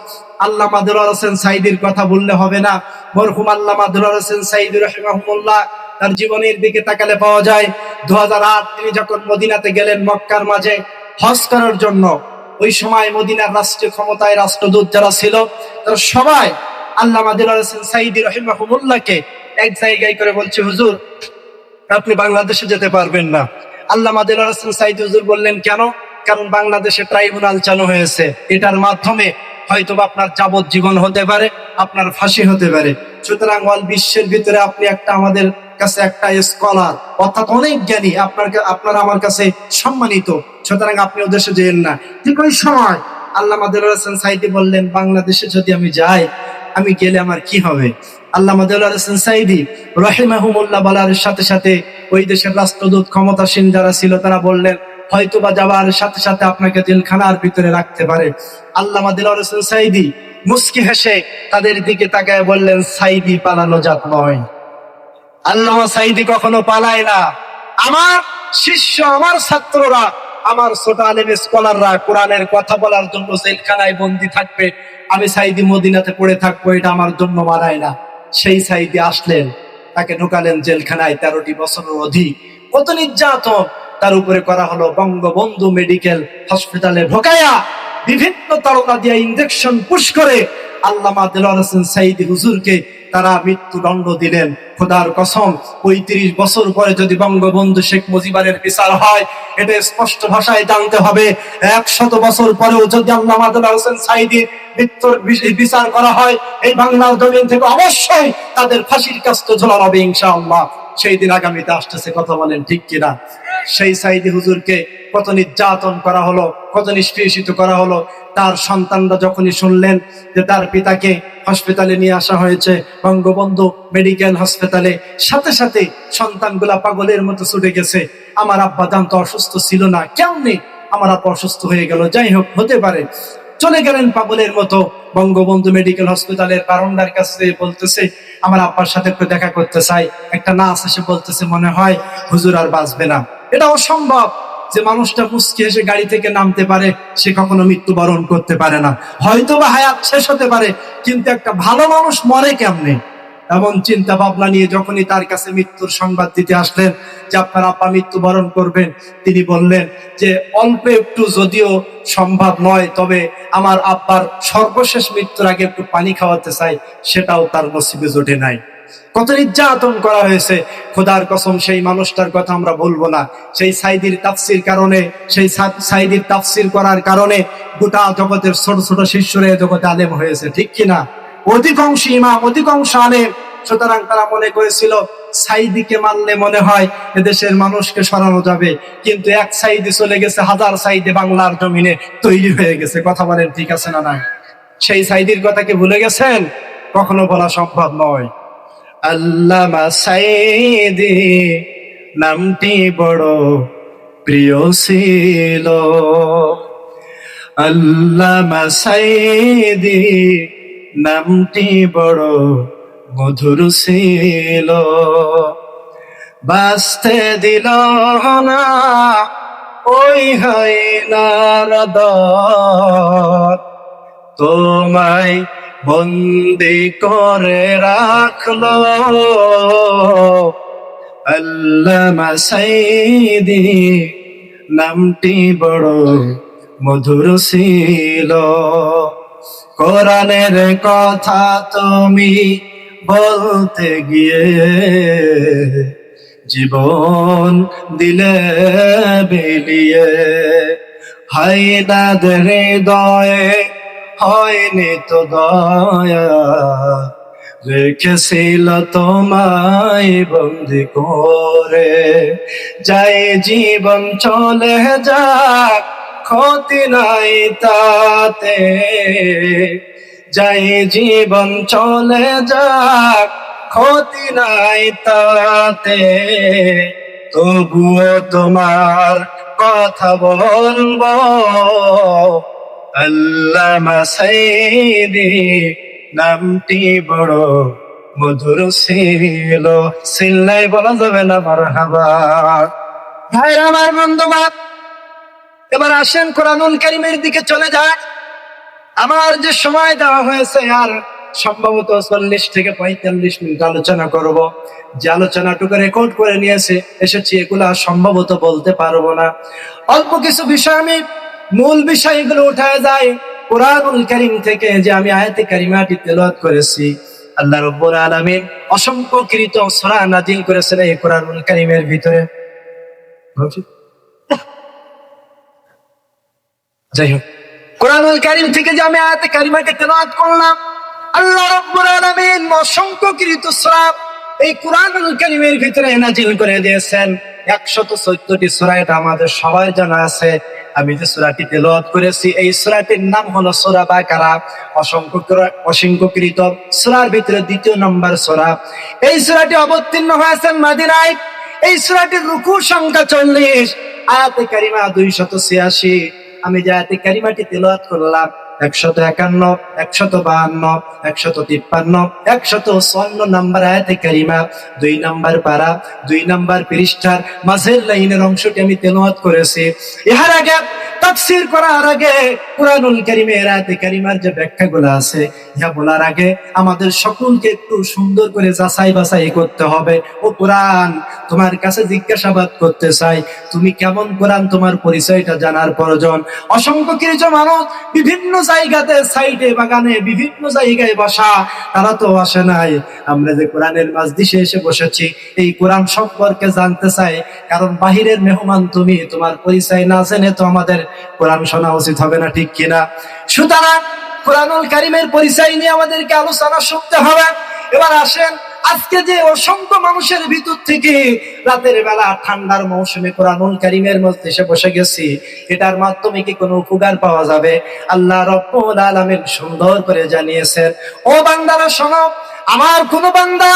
আল্লামা দেলোয়ার হোসেন সাঈদীর কথা বললে হবে না। মরহুম আল্লামা দেলোয়ার হোসেন সাঈদী রাহিমাহুল্লাহ তার জীবনের দিকে তাকালে পাওয়া যায় 2008 তিনি যখন মদিনাতে গেলেন মক্কার মাঝে হজ করার জন্য, ওই সময় মদিনার রাষ্ট্রীয় ক্ষমতায় রাষ্ট্রদূত যারা ছিল তারা সবাই আল্লামা দেলোয়ার হোসেন সাঈদী রাহিমাহুল্লাহকে এক জায়গায় করে বলছে, হুজুর আপনি বাংলাদেশে যেতে পারবেন না। আল্লামা দেলোয়ার হোসেন সাঈদী হুজুর বললেন, কেন? কারণ বাংলাদেশে ট্রাইব্যুনাল চালু হয়েছে, এটার মাধ্যমে হয়তো আপনার যাবজ্জীবন হতে পারে, আপনার ফাঁসি হতে পারে। সুতরাং অল বিশ্বের ভিতরে আপনি একটা আমাদের কাছে একটা স্কলার অর্থাৎ অনেক জ্ঞানী, আপনার আমার কাছে সম্মানিত, সুতরাং আপনি ও দেশে যেন না। ঠিক ওই সময় আল্লামা দেলোয়ার হোসেন সাঈদী বললেন, বাংলাদেশে যদি আমি যাই, আমি গেলে আমার কি হবে? আল্লামা দেলোয়ার হোসেন সাঈদী রাহিমাহুল্লাহ বলার সাথে সাথে ওই দেশের রাষ্ট্রদূত ক্ষমতাসীন যারা ছিল তারা বললেন, হয়তোবা যাবার সাথে সাথে আপনাকে জেলখানার ভিতরে রাখতে পারে। আল্লামা দেলোয়ার হোসেন সাঈদী মুস্কি হেসে তাদের দিকে তাকায় বললেন, সাঈদী পালানো জাত নয়। আল্লামা সাঈদী কখনো পালায় না। আমার শিষ্য, আমার ছাত্ররা, আমার ছোট আলেম স্কলাররা কোরআনের কথা বলার জন্য জেলখানায় বন্দী থাকবে, আমি সাঈদী মদিনাতে পড়ে থাকবো, এটা আমার জন্য মানায় না। সেই সাঈদী আসলেন, তাকে ঢোকালেন জেলখানায় 13টি বছরের অধিক। কত নির্যাতন তার উপরে করা হলো। বঙ্গবন্ধু মেডিকেল হসপিটালে ঢোকায়া বিভিন্ন তারকা দিয়ে ইনজেকশন পুশ করে আল্লামা দেলোয়ার হোসেন সাঈদী হুজুরকে তারা মৃত্যুদণ্ড দিলেন। খোদার কসম, 35 বছর পরে যদি বঙ্গবন্ধু শেখ মুজিবের বিচার হয়, এটা স্পষ্ট ভাষায় জানতে হবে। 100 বছর পরেও যদি আল্লামা দেলোয়ার হোসেন সাঈদীর মৃত্যুর বিচার করা হয়, এই বাংলার জমিন থেকে অবশ্যই তাদের ফাঁসির কাস্তে ঝোলানো হবে ইনশাআল্লাহ। সেই দিন আগামীতে আসতেছে, কথা বলেন ঠিক কিনা? সেই সাঈদী হুজুরকে কত নির্যাতন করা হলো, কত নিষ্পেষিত করা হলো। তার সন্তানরা যখনই শুনলেন যে তার পিতাকে হসপিটালে নিয়ে আসা হয়েছে বঙ্গবন্ধু মেডিকেল হসপিটালে, সাথে সাথে সন্তানগুলা পাগলের মতো ছুটে গেছে। আমার আব্বা জান তো অসুস্থ ছিল না, কেমনে আমার আব্বা অসুস্থ হয়ে গেল? যাই হোক, হতে পারে। চলে গেলেন পাগলের মতো বঙ্গবন্ধু মেডিকেল হসপিটালের বারান্দার কাছে, বলতেছে আমার আব্বার সাথে একটু দেখা করতে চাই। একটা নার্স এসে বলতেছে, মনে হয় হুজুর আর বাঁচবে না। এটা অসম্ভব যে মানুষটা মুস্কি হেসে গাড়ি থেকে নামতে পারে, সে কখনো মৃত্যুবরণ করতে পারে না। হয়তো বা হায়াত শেষ হতে পারে, কিন্তু একটা ভালো মানুষ মরে কেমনে? এমন চিন্তা ভাবনা নিয়ে যখনই তার কাছে মৃত্যুর সংবাদ দিতে আসলেন যে আপনার আব্বা মৃত্যুবরণ করবেন, তিনি বললেন যে অল্প একটু যদিও সম্ভব নয়, তবে আমার আব্বার সর্বশেষ মৃত্যুর আগে একটু পানি খাওয়াতে চাই, সেটাও তার নসিবে জোটে নাই। কত নির্যাতন করা হয়েছে। খোদার কসম, সেই মানুষটার কথা আমরা বলবো না। সেই সাঈদীর তাফসীর কারণে, সেই সাঈদীর তাফসীর করার কারণে গোটা জগতের ছোট ছোট শিষ্যরা জগতে আলেম হয়েছে, ঠিক কিনা? অধিকাংশ ইমাম, অধিকাংশ আলেম। সুতরাং তারা মনে করেছিল সাঈদীকে মানলে মনে হয় এদেশের মানুষকে সরানো যাবে, কিন্তু এক সাঈদী চলে গেছে, 1000 সাঈদী বাংলার জমিনে তৈরি হয়ে গেছে। কথা বলেন ঠিক আছে না নাই? সেই সাঈদীর কথা কি ভুলে গেছেন? কখনো বলা সম্ভব নয়। আল্লামা সাঈদী নামটি বড় প্রিয় ছিল, আল্লামা সাঈদী নামটি বড় মধুর ছিল, বাঁচতে দিল না ওই হায়নার দল, তোমায় বন্দি করে রাখলো আল্লামা সাইদি, নামটি বড় মধুর ছিল। কোরআনের কথা তুমি বলতে গিয়ে জীবন দিলে বিলিয়ে, হায়দাদের হৃদয়ে হয়নি তো দয়া, রেখেছিল তোমায় বন্দি করে। যাই জীবন চলে যাক ক্ষতি নাই তাতে, যাই জীবন চলে যাক ক্ষতি নাই তাতে, তবুও তোমার কথা বলবো আল্লামা সাইদি, নামটি বড় মধুর ছিল। সিল্লাই বলা যাবে না মারহাবা। ভাই আমার বন্ধুবান, এবার আসেন কোরআনুল কারীমের দিকে চলে যায়। আমার যে সময় দেওয়া হয়েছে আর সম্ভবত 40 থেকে 45 মিনিট আলোচনা করব। যে আলোচনাটুকু রেকর্ড করে নিয়েছে এসেছি, এগুলা সম্ভবত বলতে পারবো না। অল্প কিছু বিষয় আমি মূল বিষয়গুলো উঠায় যায় কোরআনুল কারীম থেকে, যে আমি আয়াতে কারিমাটি তেলাওয়াত করেছি। আল্লাহ রাব্বুল আলামিন অসংখ্য কৃত সূরা নাযিল করেছেন এই কোরআনুল কারীমের ভিতরে। যাই হোক, কোরআনুল কারীম থেকে যে আমি আয়াতে কারিমাকে তেলাওয়াত করলাম, আল্লাহ রাব্বুল আলামিন অসংখ্য কৃত সূরা এই কোরআনুল কারীমের ভিতরে নাযিল করে দিয়েছেন। 114টি সূরা, এটা আমাদের সবার জানা আছে। আমি যে সূরাটি তেলাওয়াত করেছি এই সূরাটির নাম হলো সূরা বাকারা। অসংখ্য কৃত সূরার ভিতরে 2 নম্বর সূরা। এই সূরাটি অবতীর্ণ হয়েছেন মদিনায়। এই সূরাটির রুকু সংখ্যা 40, আয়াতে কারিমা 286। আমি যে আয়াতে কারিমাটি তেলাওয়াত করলাম 151, 152, 153, 154 নম্বর আয়াতে কারিমা, 2 নম্বর পারা, 2 নম্বর পৃষ্ঠার মাঝের লাইনের অংশটি আমি তেলাওয়াত করেছি। এর আগে তাফসীর করার আগে কোরআনুল কারীমের আয়াতে কারিমার যে ব্যাখ্যাগুলো আছে ইহা বলার আগে আমাদের সকলকে একটু সুন্দর করে যাচাই বাছাই করতে হবে। ও কোরআন, তোমার কাছে জিজ্ঞাসাবাদ করতে চাই, তুমি কেমন কোরআন, তোমার পরিচয়টা জানার প্রয়োজন। অসংখ্য কিছু মানুষ বিভিন্ন জায়গাতে, সাইডে বাগানে বিভিন্ন জায়গায় বসা, তারা তো আসে নাই। আমরা যে কোরআনের মাজলিসে এসে বসেছি এই কোরআন সম্পর্কে জানতে চাই, কারণ বাহিরের মেহমান তুমি, তোমার পরিচয় না জেনে তো আমাদের কোরআন শোনা উচিত হবে না, ঠিক কিনা? সুতরাং কোরআনুল কারীমের পরিচয় নিয়ে আমাদেরকে আলোচনা শুনতে হবে। এবার আসেন, আজকে যে অসংখ্য মানুষের ভিতর থেকে রাতের বেলা ঠান্ডার মৌসুমে কোরআনুল কারীমের মধ্যে এসে বসে গেছি, এটার মাধ্যমে কি কোনো উপকার পাওয়া যাবে? আল্লাহ রাব্বুল আলামিন সুন্দর করে জানিয়েছেন, ও বান্দারা শোনো, আমার কোন বান্দা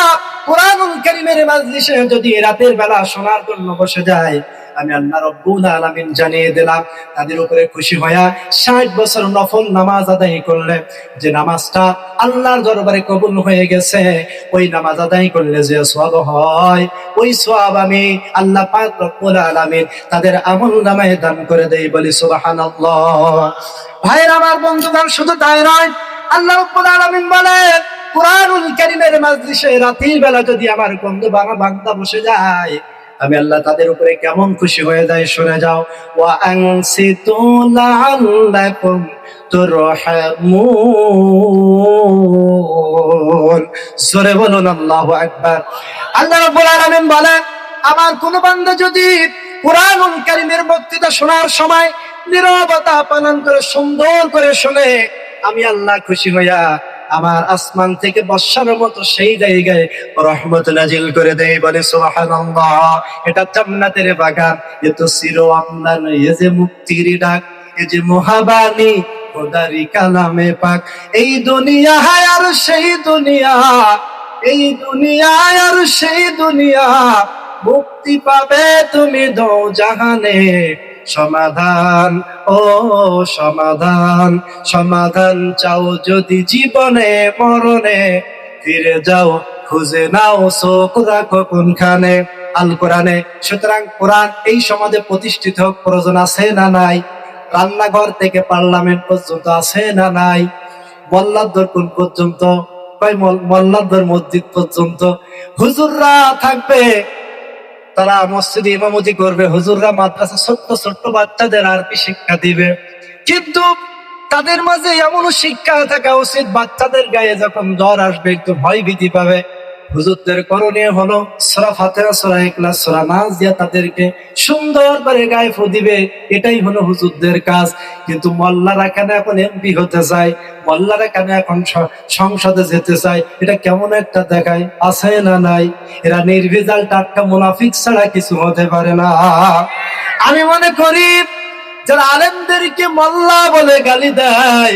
কোরআনুল কারীমের মাজলিসে যদি রাতের বেলা শোনার জন্য বসে যায়, আমি আল্লাহ রাব্বুল আলামিন জানিয়ে দিলাম তাদের উপরে খুশি হইয়া 60 বছর নফল নামাজ আদায় করলে যে নামাজটা আল্লাহর দরবারে কবুল হয়ে গেছে, ওই নামাজ আদায় করলে যে সওয়াব হয়, ওই সওয়াব আমি আল্লাহ পাক রব্বুল আলামিন তাদের আমলনামায় দান করে দেই। বলি সুবহানাল্লাহ। ভাইরা আমার, বন্ধুগণ, শুধু তাই নয়, আল্লাহ রাব্বুল আলামিন বলেন কোরআনুল কারীমের মাজলিসে রাতের বেলা যদি আমার বন্ধু বান্দা বসে যায়, আমি আল্লাহ তাদের উপরে কেমন খুশি হয়ে যায় শুনে যাও। ওয়া আনসিতু লাআল্লাকুম তুরহামুন। জোরে বলুন আল্লাহু আকবার। আল্লাহ রাব্বুল আলামিন বলেন, আমার কোন বান্দা যদি কোরআনুল কারীমের বক্তৃতা শোনার সময় নীরবতা পালন করে সুন্দর করে শুনে, আমি আল্লাহ খুশি হইয়া আমার আসমান থেকে বর্ষার মতো সেই জায়গায় রহমত নাজিল করে দেয়। বলে সুবহানাল্লাহ। এটা জান্নাতের বাগান, এ তো চির আমদান, এ যে মুক্তির ডাক, এ যে মহাবাণী খোদারি কালামে পাক। এই দুনিয়া আর সেই দুনিয়া, এই দুনিয়া আর সেই দুনিয়া, মুক্তি পাবে তুমি দো জাহানে। সমাধান, ও সমাধান, সমাধান চাও যদি জীবনে মরণে, ফিরে যাও খুঁজে নাও চোখ রাখো কোনখানে। আল কোরআনে। সুতরাং কোরআন এই সমাজে প্রতিষ্ঠিত হোক, প্রয়োজন আছে না নাই? রান্নাঘর থেকে পার্লামেন্ট পর্যন্ত আছে না নাই? মোল্লাদ্দর কোন পর্যন্ত? কয় মোল্লাদ্দর মসজিদ পর্যন্ত। হুজুররা থাকবে, তারা মসজিদে ইমামতি করবে, হুজুররা মাদ্রাসা ছোট্ট ছোট্ট বাচ্চাদের আরবি শিক্ষা দিবে। কিন্তু তাদের মাঝে এমনও শিক্ষা থাকা উচিত, বাচ্চাদের গায়ে যখন জ্বর আসবে একটু ভয় ভীতি পাবে, হুজুরদের করণীয় হলো সূরা ফাতিহা, সূরা ইখলাস, সূরা নাস দিয়ে তাদেরকে সুন্দর করে গায়ে ফু দিবে। এটাই হলো হুজুরদের কাজ। কিন্তু মোল্লারা কেন এখন এমপি হতে চায়, মোল্লারা কেন এখন সংসদে যেতে চায়? এটা কেমন একটা দেখায়, আছে না নাই? এরা নির্ভেজাল টাটকা মুনাফিক ছাড়া কিছু হতে পারে না। আমি মনে করি যারা আলেমদেরকে মোল্লা বলে গালি দেয়,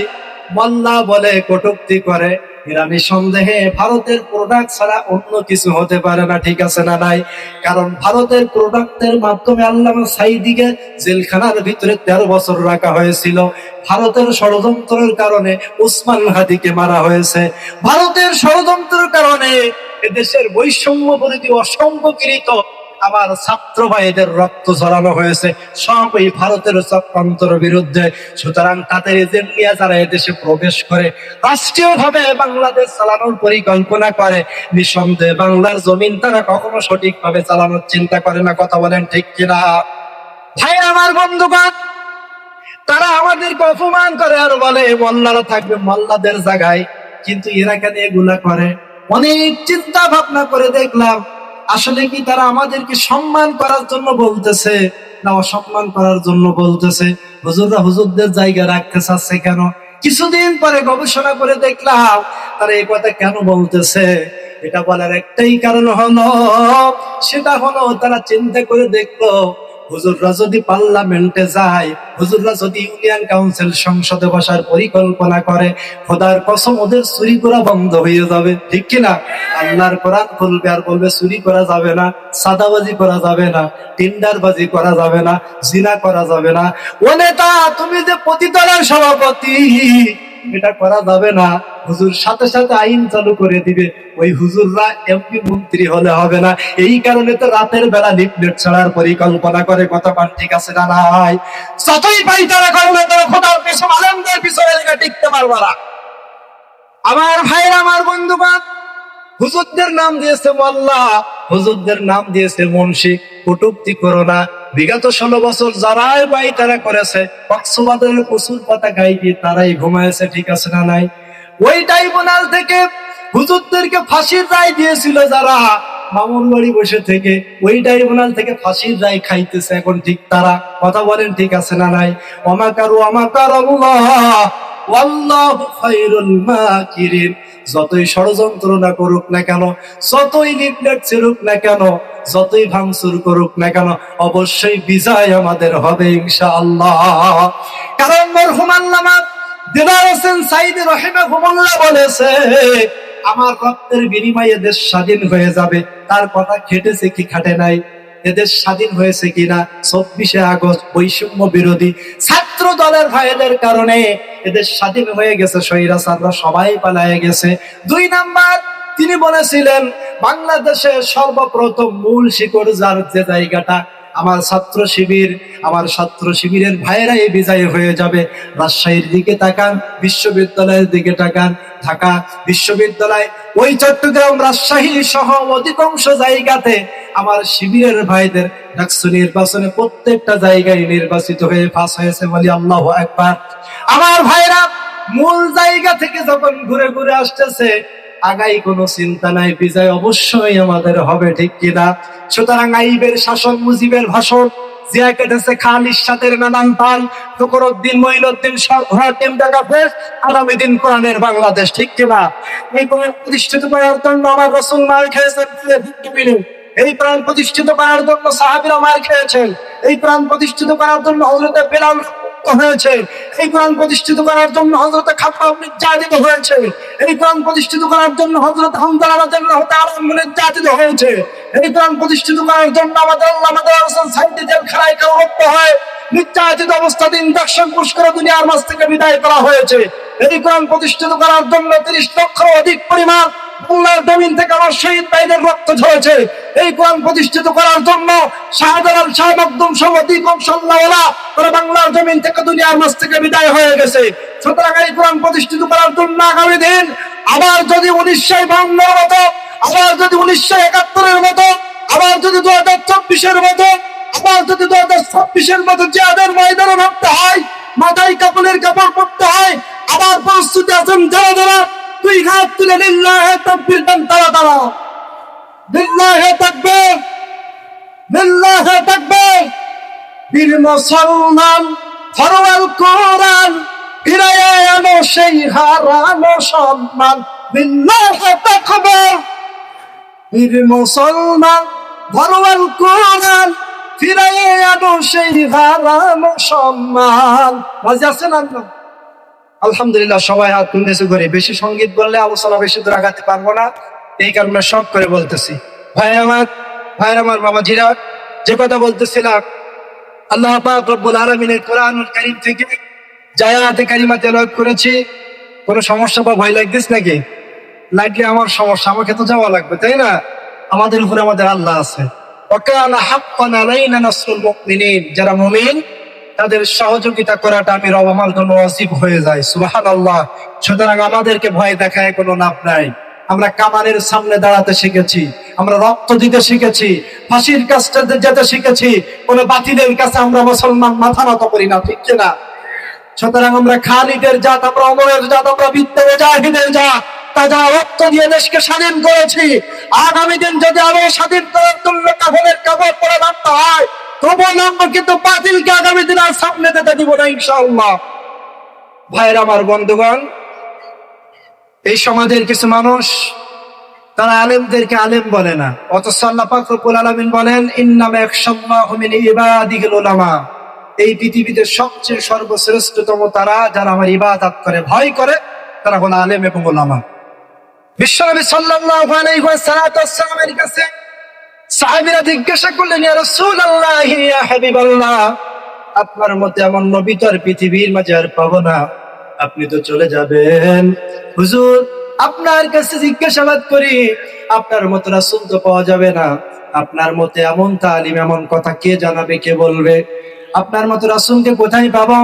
মোল্লা বলে কটূক্তি করে, এরা নিঃসন্দেহে ভারতের প্রোডাক্ট ছাড়া অন্য কিছু হতে পারে না। ঠিক আছে না নাই? কারণ ভারতের প্রোডাক্টের মাধ্যমে আল্লামা সাঈদীকে জেলখানার ভিতরে 13 বছর রাখা হয়েছিল। ভারতের ষড়যন্ত্রের কারণে উসমান হাদিকে মারা হয়েছে। ভারতের ষড়যন্ত্রের কারণে এদেশের বৈষম্য বিরোধী অসংখ্যকৃত আমার ছাত্র ভাইদের রক্ত ঝরানো হয়েছে, সব এই ভারতের চক্রান্তর বিরুদ্ধে। সুতরাং তাদের এজেন্ট নিয়ে যারা এদেশে প্রবেশ করে রাষ্ট্রীয়ভাবে বাংলাদেশ চালানোর পরিকল্পনা করে, নিঃসন্দেহে বাংলার জমিন তারা কখনো সঠিকভাবে চালানোর চিন্তা করে না। কথা বলেন ঠিক কিনা? ভাই আমার বন্ধুগণ, তারা আমাদেরকে অপমান করে আর বলে মোল্লারা থাকবে মোল্লাদের জায়গায়। কিন্তু এরা কেন এগুলা করে? অনেক চিন্তা ভাবনা করে দেখলাম, আসলে কি তারা আমাদেরকে সম্মান করার জন্য বলতেছে না অসম্মান করার জন্য বলতেছে? হুজুররা হুজুরদের জায়গা রাখতে চাচ্ছে কেন? কিছুদিন পরে গবেষণা করে দেখলাম তারা এই কথা কেন বলতেছে। এটা বলার একটাই কারণ হলো, সেটা হলো তারা চিন্তা করে দেখলো হুজুররা যদি পার্লামেন্টে যায়, হুজুররা যদি ইউনিয়ন কাউন্সিল সংসদে বসার পরিকল্পনা করে, খোদার কসম ওদের চুরি করা বন্ধ হয়ে যাবে। ঠিক কিনা? আল্লাহর কোরআন খুলবে আর বলবে চুরি করা যাবে না, সাদাবাজি করা যাবে না, টিন্ডারবাজি করা যাবে না, জিনা করা যাবে না। ও নেতা, তুমি যে প্রতিদলের সভাপতি, এটা করা যাবে না। হুজুর সাথে সাথে আইন চালু করে দিবে। ওই হুজুররা এমপি মন্ত্রী হলে হবে না। এই কারণে তো রাতের বেলা লিফলেট ছাড়ার পরিকল্পনা করে। কথা পান ঠিক আছে না নাই? যতই পাই তারা করবে, তারা খোদার পিছনে আলেমদের পিছনে লেগে টিকতে পারবে না। আমার ভাইরা, আমার বন্ধুগণ, হুজুরদের নাম দিয়েছে মোল্লা, হুজুরদের নাম দিয়েছে মুন্সি। কটূক্তি করো না। বিগত 16 বছর যারাই ভাই তারা করেছে, কক্সবাজারের কচুর পাতা গাইবি তারাই ঘুমাইছে। ঠিক আছে না নাই? ওই ট্রাইব্যুনাল থেকে হুজুরদেরকে ফাঁসির রায় দিয়েছিল যারা, মামুন বাড়ি বসে থেকে ওই ট্রাইব্যুনাল থেকে ফাঁসির রায় খাইতেছে এখন ঠিক তারা। কথা বলেন ঠিক আছে না নাই? ওমাকারু আমাকারাল্লাহ ওয়াল্লাহু খায়রুল মাকিরিন। যতই ষড়যন্ত্র না করুক না কেন, যতই লিফলেট ছিড়ুক না কেন, যতই ভাঙচুর করুক না কেন, অবশ্যই বিজয় আমাদের হবে ইনশাআল্লাহ। কারণ মরহুম আল্লামা দিলওয়ার হোসেন সাঈদী রাহিমাহুল্লাহ বলেছে, আমার রক্তের বিনিময়ে দেশ স্বাধীন হয়ে যাবে। তার কথা খেটেছে কি খাটে নাই? এদেশ স্বাধীন হয়েছে কিনা? 24শে আগস্ট বৈষম্য বিরোধী ছাত্র দলের ভাইদের কারণে এদেশ স্বাধীন হয়ে গেছে। স্বৈরাচাররা সবাই পালায়ে গেছে। 2 নাম্বার, তিনি বলেছিলেন বাংলাদেশের সর্বপ্রথম মূল শিকড় যার যে জায়গাটা, আমার ছাত্র শিবির, আমার ছাত্র শিবিরের ভাইয়েরা এই বিজয় হয়ে যাবে। রাজশাহীর দিকে তাকান, বিশ্ববিদ্যালয়ের দিকে তাকান, ঢাকা বিশ্ববিদ্যালয়, ওই চট্টগ্রাম, রাজশাহী সহ অধিকাংশ জায়গাতে আমার শিবিরের ভাইদের ডাকসু নির্বাচনে প্রত্যেকটা জায়গায় নির্বাচিত হয়ে পাস হয়েছে। বলি আল্লাহু আকবার। আমার ভাইরা মূল জায়গা থেকে যখন ঘুরে ঘুরে আসতেছে, আগাই কোনো চিন্তা নাই, বিজয় অবশ্যই আমাদের হবে। ঠিক কিনা? সুতরাং আইবের শাসন, মুজিবের ভাষণ, জিয়া কেটেছে খান ইরশাদের নানান তাল, ফখরুদ্দিন মঈনুদ্দিন সরকার টিম ঢাকা প্রেস, আগামী দিন কোরআনের বাংলাদেশ। ঠিক কিনা? এই কোরআন প্রতিষ্ঠিত করার জন্য আমার রাসূল মার খেয়েছেন। এই প্রাণ প্রতিষ্ঠিত করার জন্য সাহাবীরা মার খেয়েছেন। এই প্রাণ প্রতিষ্ঠিত করার জন্য হযরত বেলাল হয়েছে। এই কোরআন প্রতিষ্ঠিত করার জন্য হযরত খাব্বাব নির্যাতিত হয়েছে। এই কোরআন প্রতিষ্ঠিত করার জন্য হযরত হামজা রাদিয়াল্লাহু তাআলা নির্যাতিত হয়েছে। এই কোরআন প্রতিষ্ঠিত করার জন্য আমাদের আল্লামা দিলওয়ার হোসেন সাঈদী জেলখানায় কারারুদ্ধ হয় নির্যাতিত অবস্থাতে ইনজেকশন পুশ করে দুনিয়ার মাঝ থেকে বিদায় করা হয়েছে। এই কোরআন প্রতিষ্ঠিত করার জন্য 30 লক্ষ অধিক পরিমাণ আল্লাহর জমিন থেকে আমার শহীদ ভাইদের রক্ত ঝরেছে এই কোরআন প্রতিষ্ঠিত করার জন্য। শাহজালাল শাহ মখদুম সহ দ্বিকম সাল্লাল্লাহ তারা বাংলার জমিন থেকে দুনিয়ার মাঝ থেকে বিদায় হয়ে গেছে। সুতরাং এই কোরআন প্রতিষ্ঠিত করার জন্য আগামী দিন আবার যদি 1952 মতো, আবার যদি 1971 মতো, আবার যদি 2024 মতো, আবার যদি 2026 মতো জিহাদের ময়দানে নামতে হয়, মাথায় কাপড়ের কাপড় পরতে হয়, আবার প্রস্তুতি আছেন যারা যারা দুই হাত তুলে লিল্লাহে তাকবীর দেন তারা তারা। লিল্লাহে তাকবীর, লিল্লাহে তাকবীর। বীর মুসলমান ফরওয়াল কোরআন ফিরাইয়া আনো সেই হারানো সম্মান। লিল্লাহে তাকবীর। বীর মুসলমান ফরওয়াল কোরআন ফিরাইয়া আনো সেই হারানো সম্মান। রাজি আছেন আপনারা? আলহামদুলিল্লাহ, সবাই হাত তুলতেছে করে। বেশি সঙ্গীত বললে আলোচনা বেশি দূর আগাতে পারবো না, এই কারণে সব করে বলতেছি। ভাই আমার বাবাজিরা, যে কথা বলতেছিলাম, আল্লাহ পাক রব্বুল আলামিনের কোরআনুল কারীম থেকে জায়াতে কারিমা তেলাওয়াত করেছি। কোনো সমস্যা বা ভয় লাগতেছ নাকি? লাগলে আমার সমস্যা, আমাকে তো যাওয়া লাগবে, তাই না? আমাদের উপরে আমাদের আল্লাহ আছে। ওয়াকানা হাক্কান আলাইনা নাসরুল মুমিনিন, যারা মুমিন তাদের সহযোগিতা করাটা আমি রব আমার জন্য ওয়াজিব হয়ে যায়। সুবহানাল্লাহ। সুতরাং আমাদেরকে ভয় দেখায় কোনো লাভ নাই। আমরা কামানের সামনে দাঁড়াতে শিখেছি, আমরা রক্ত দিতে শিখেছি, ফাঁসির কাছে যেতে শিখেছি। কোন বাতিলের কাছে আমরা মুসলমান মাথা নত করি না, ঠিক না? সুতরাং আমরা খালিদের জাত, আমরা ওমরের জাত, আমরা বিদ্রোহী জাহিদের জাত, তাজা রক্ত দিয়ে দেশকে স্বাধীন করেছি। আগামী দিন যদি আরো স্বাধীন করার জন্য কাফনের কাপড় পরে থাকতে হয়, তবুও আমরা কিন্তু বাতিলকে আগামী দিন আর সামনে যেতে দিব না ইনশাআল্লাহ। ভাইয়ের আমার, বন্ধুগণ, এই সমাজের কিছু মানুষ তারা আলেমদেরকে আলেম বলে না, অথচ আল্লাহ পাক রব্বুল আলামিন বলেন ইন্নামা ইয়াখশাল্লাহু মিন ইবাদিহিল উলামা। এই পৃথিবীতে সবচেয়ে সর্বশ্রেষ্ঠতম তারা যারা আমার ইবাদত করে, ভয় করে, তারা হলো আলেম এবং উলামা। বিশ্বনবী সাল্লাল্লাহু আলাইহি ওয়াসাল্লামের কাছে সাহাবীরা জিজ্ঞাসা করলেন, ইয়া রাসূলুল্লাহ, ইয়া হাবিবাল্লাহ, আপনার মতে এমন নবী তো আর পৃথিবীর মাঝে আর পাবো না, আপনি তো চলে যাবেন। হুজুর, আপনার কাছে জিজ্ঞাসাবাদ করি, আপনার মতো রাসূল তো পাওয়া যাবে না, আপনার মতে এমন তালিম, এমন কথা কে জানাবে, কে বলবে? আপনার মতো রাসূলকে কোথায় পাবো?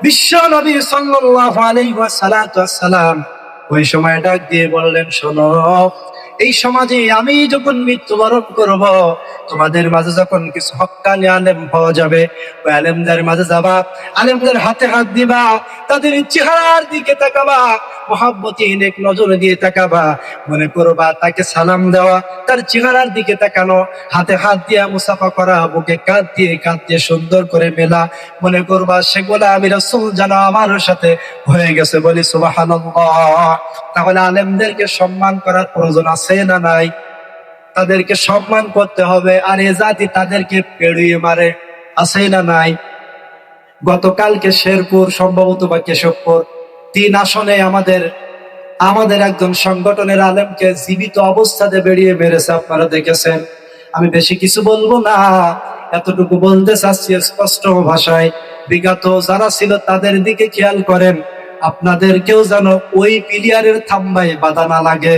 বিশ্ব নবী সাল্লাল্লাহু আলাইহি ওয়াসাল্লাম ওই সময় ডাক দিয়ে বললেন, শোনো, এই সমাজে আমি যখন মৃত্যুবরণ করব, তোমাদের মাঝে যখন কিছু হক্কানি আলেম পাওয়া যাবে, ওই আলেমদের মাঝে যাবা, আলেমদের হাতে হাত দিবা, তাদের চেহারার দিকে তাকাবা, মহাব্বতীন এক নজর দিয়ে তাকাবা, মনে করবা তাকে সালাম দেওয়া, তার চেহারার দিকে তাকানো, হাতে হাত দিয়া মুসাফা করা, বুকে কাঁধ দিয়ে সুন্দর করে মেলা, মনে করবা সেগুলা আমি রাসূল জানা আমার সাথে হয়ে গেছে। বলি সুবহানাল্লাহ। তাহলে আলেমদেরকে সম্মান করার প্রয়োজন আছে না নাই? তাদেরকে সম্মান করতে হবে। আর এ জাতি তাদেরকে পেড়িয়ে মারে, আছে না নাই? গতকালকে শেরপুর, সম্ভবত বা কেশবপুর, 3 আসনে আমাদের একজন সংগঠনের আলেমকে জীবিত অবস্থাতে বেরিয়ে মেরেছে, আপনারা দেখেছেন। আমি বেশি কিছু বলবো না, এতটুকু বলতে চাচ্ছি স্পষ্ট ভাষায়, বিগত যারা ছিল তাদের দিকে খেয়াল করেন, আপনাদেরকেও যেন ওই প্লেয়ারের থাম্বায় বাধা না লাগে।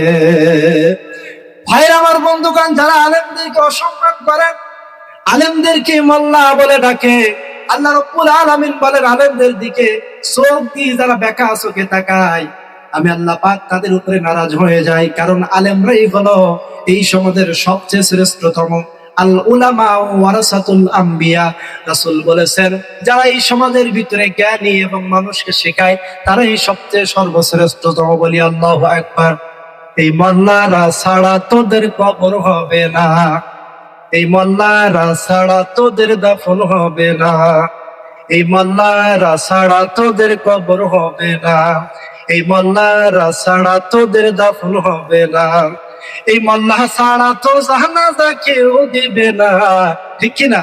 ভাইরা আমার, বন্ধুগণ, যারা আলেমদেরকে অসম্মান করেন, আলেমদেরকে মোল্লা বলে ডাকে, আল্লাহ রাব্বুল আলামিন বলেন আলেমদের দিকে চোখ দিয়ে যারা বেকা চোখে তাকায়, আমি আল্লাহ পাক তাদের উপরে নারাজ হয়ে যাই। কারণ আলেমরাই হলো এই সমাজের সবচেয়ে শ্রেষ্ঠতম। আল উলামা ওয়ারাসাতুল আম্বিয়া, রাসূল বলেছেন যারা এই সমাজের ভিতরে জ্ঞানী এবং মানুষকে শেখায়, তারাই সবচেয়ে সর্বশ্রেষ্ঠতম। বলি আল্লাহু আকবার। এই মোল্লারা ছাড়া তোদের কবর হবে না, এই মোল্লারা ছাড়া তোদের দাফন হবে না, এই মোল্লারা ছাড়া তোদের কবর হবে না, এই মোল্লারা ছাড়া তোদের দাফন হবে না, এই মোল্লা ছাড়া তো জানাজা কেউ দিবে না, ঠিক কিনা?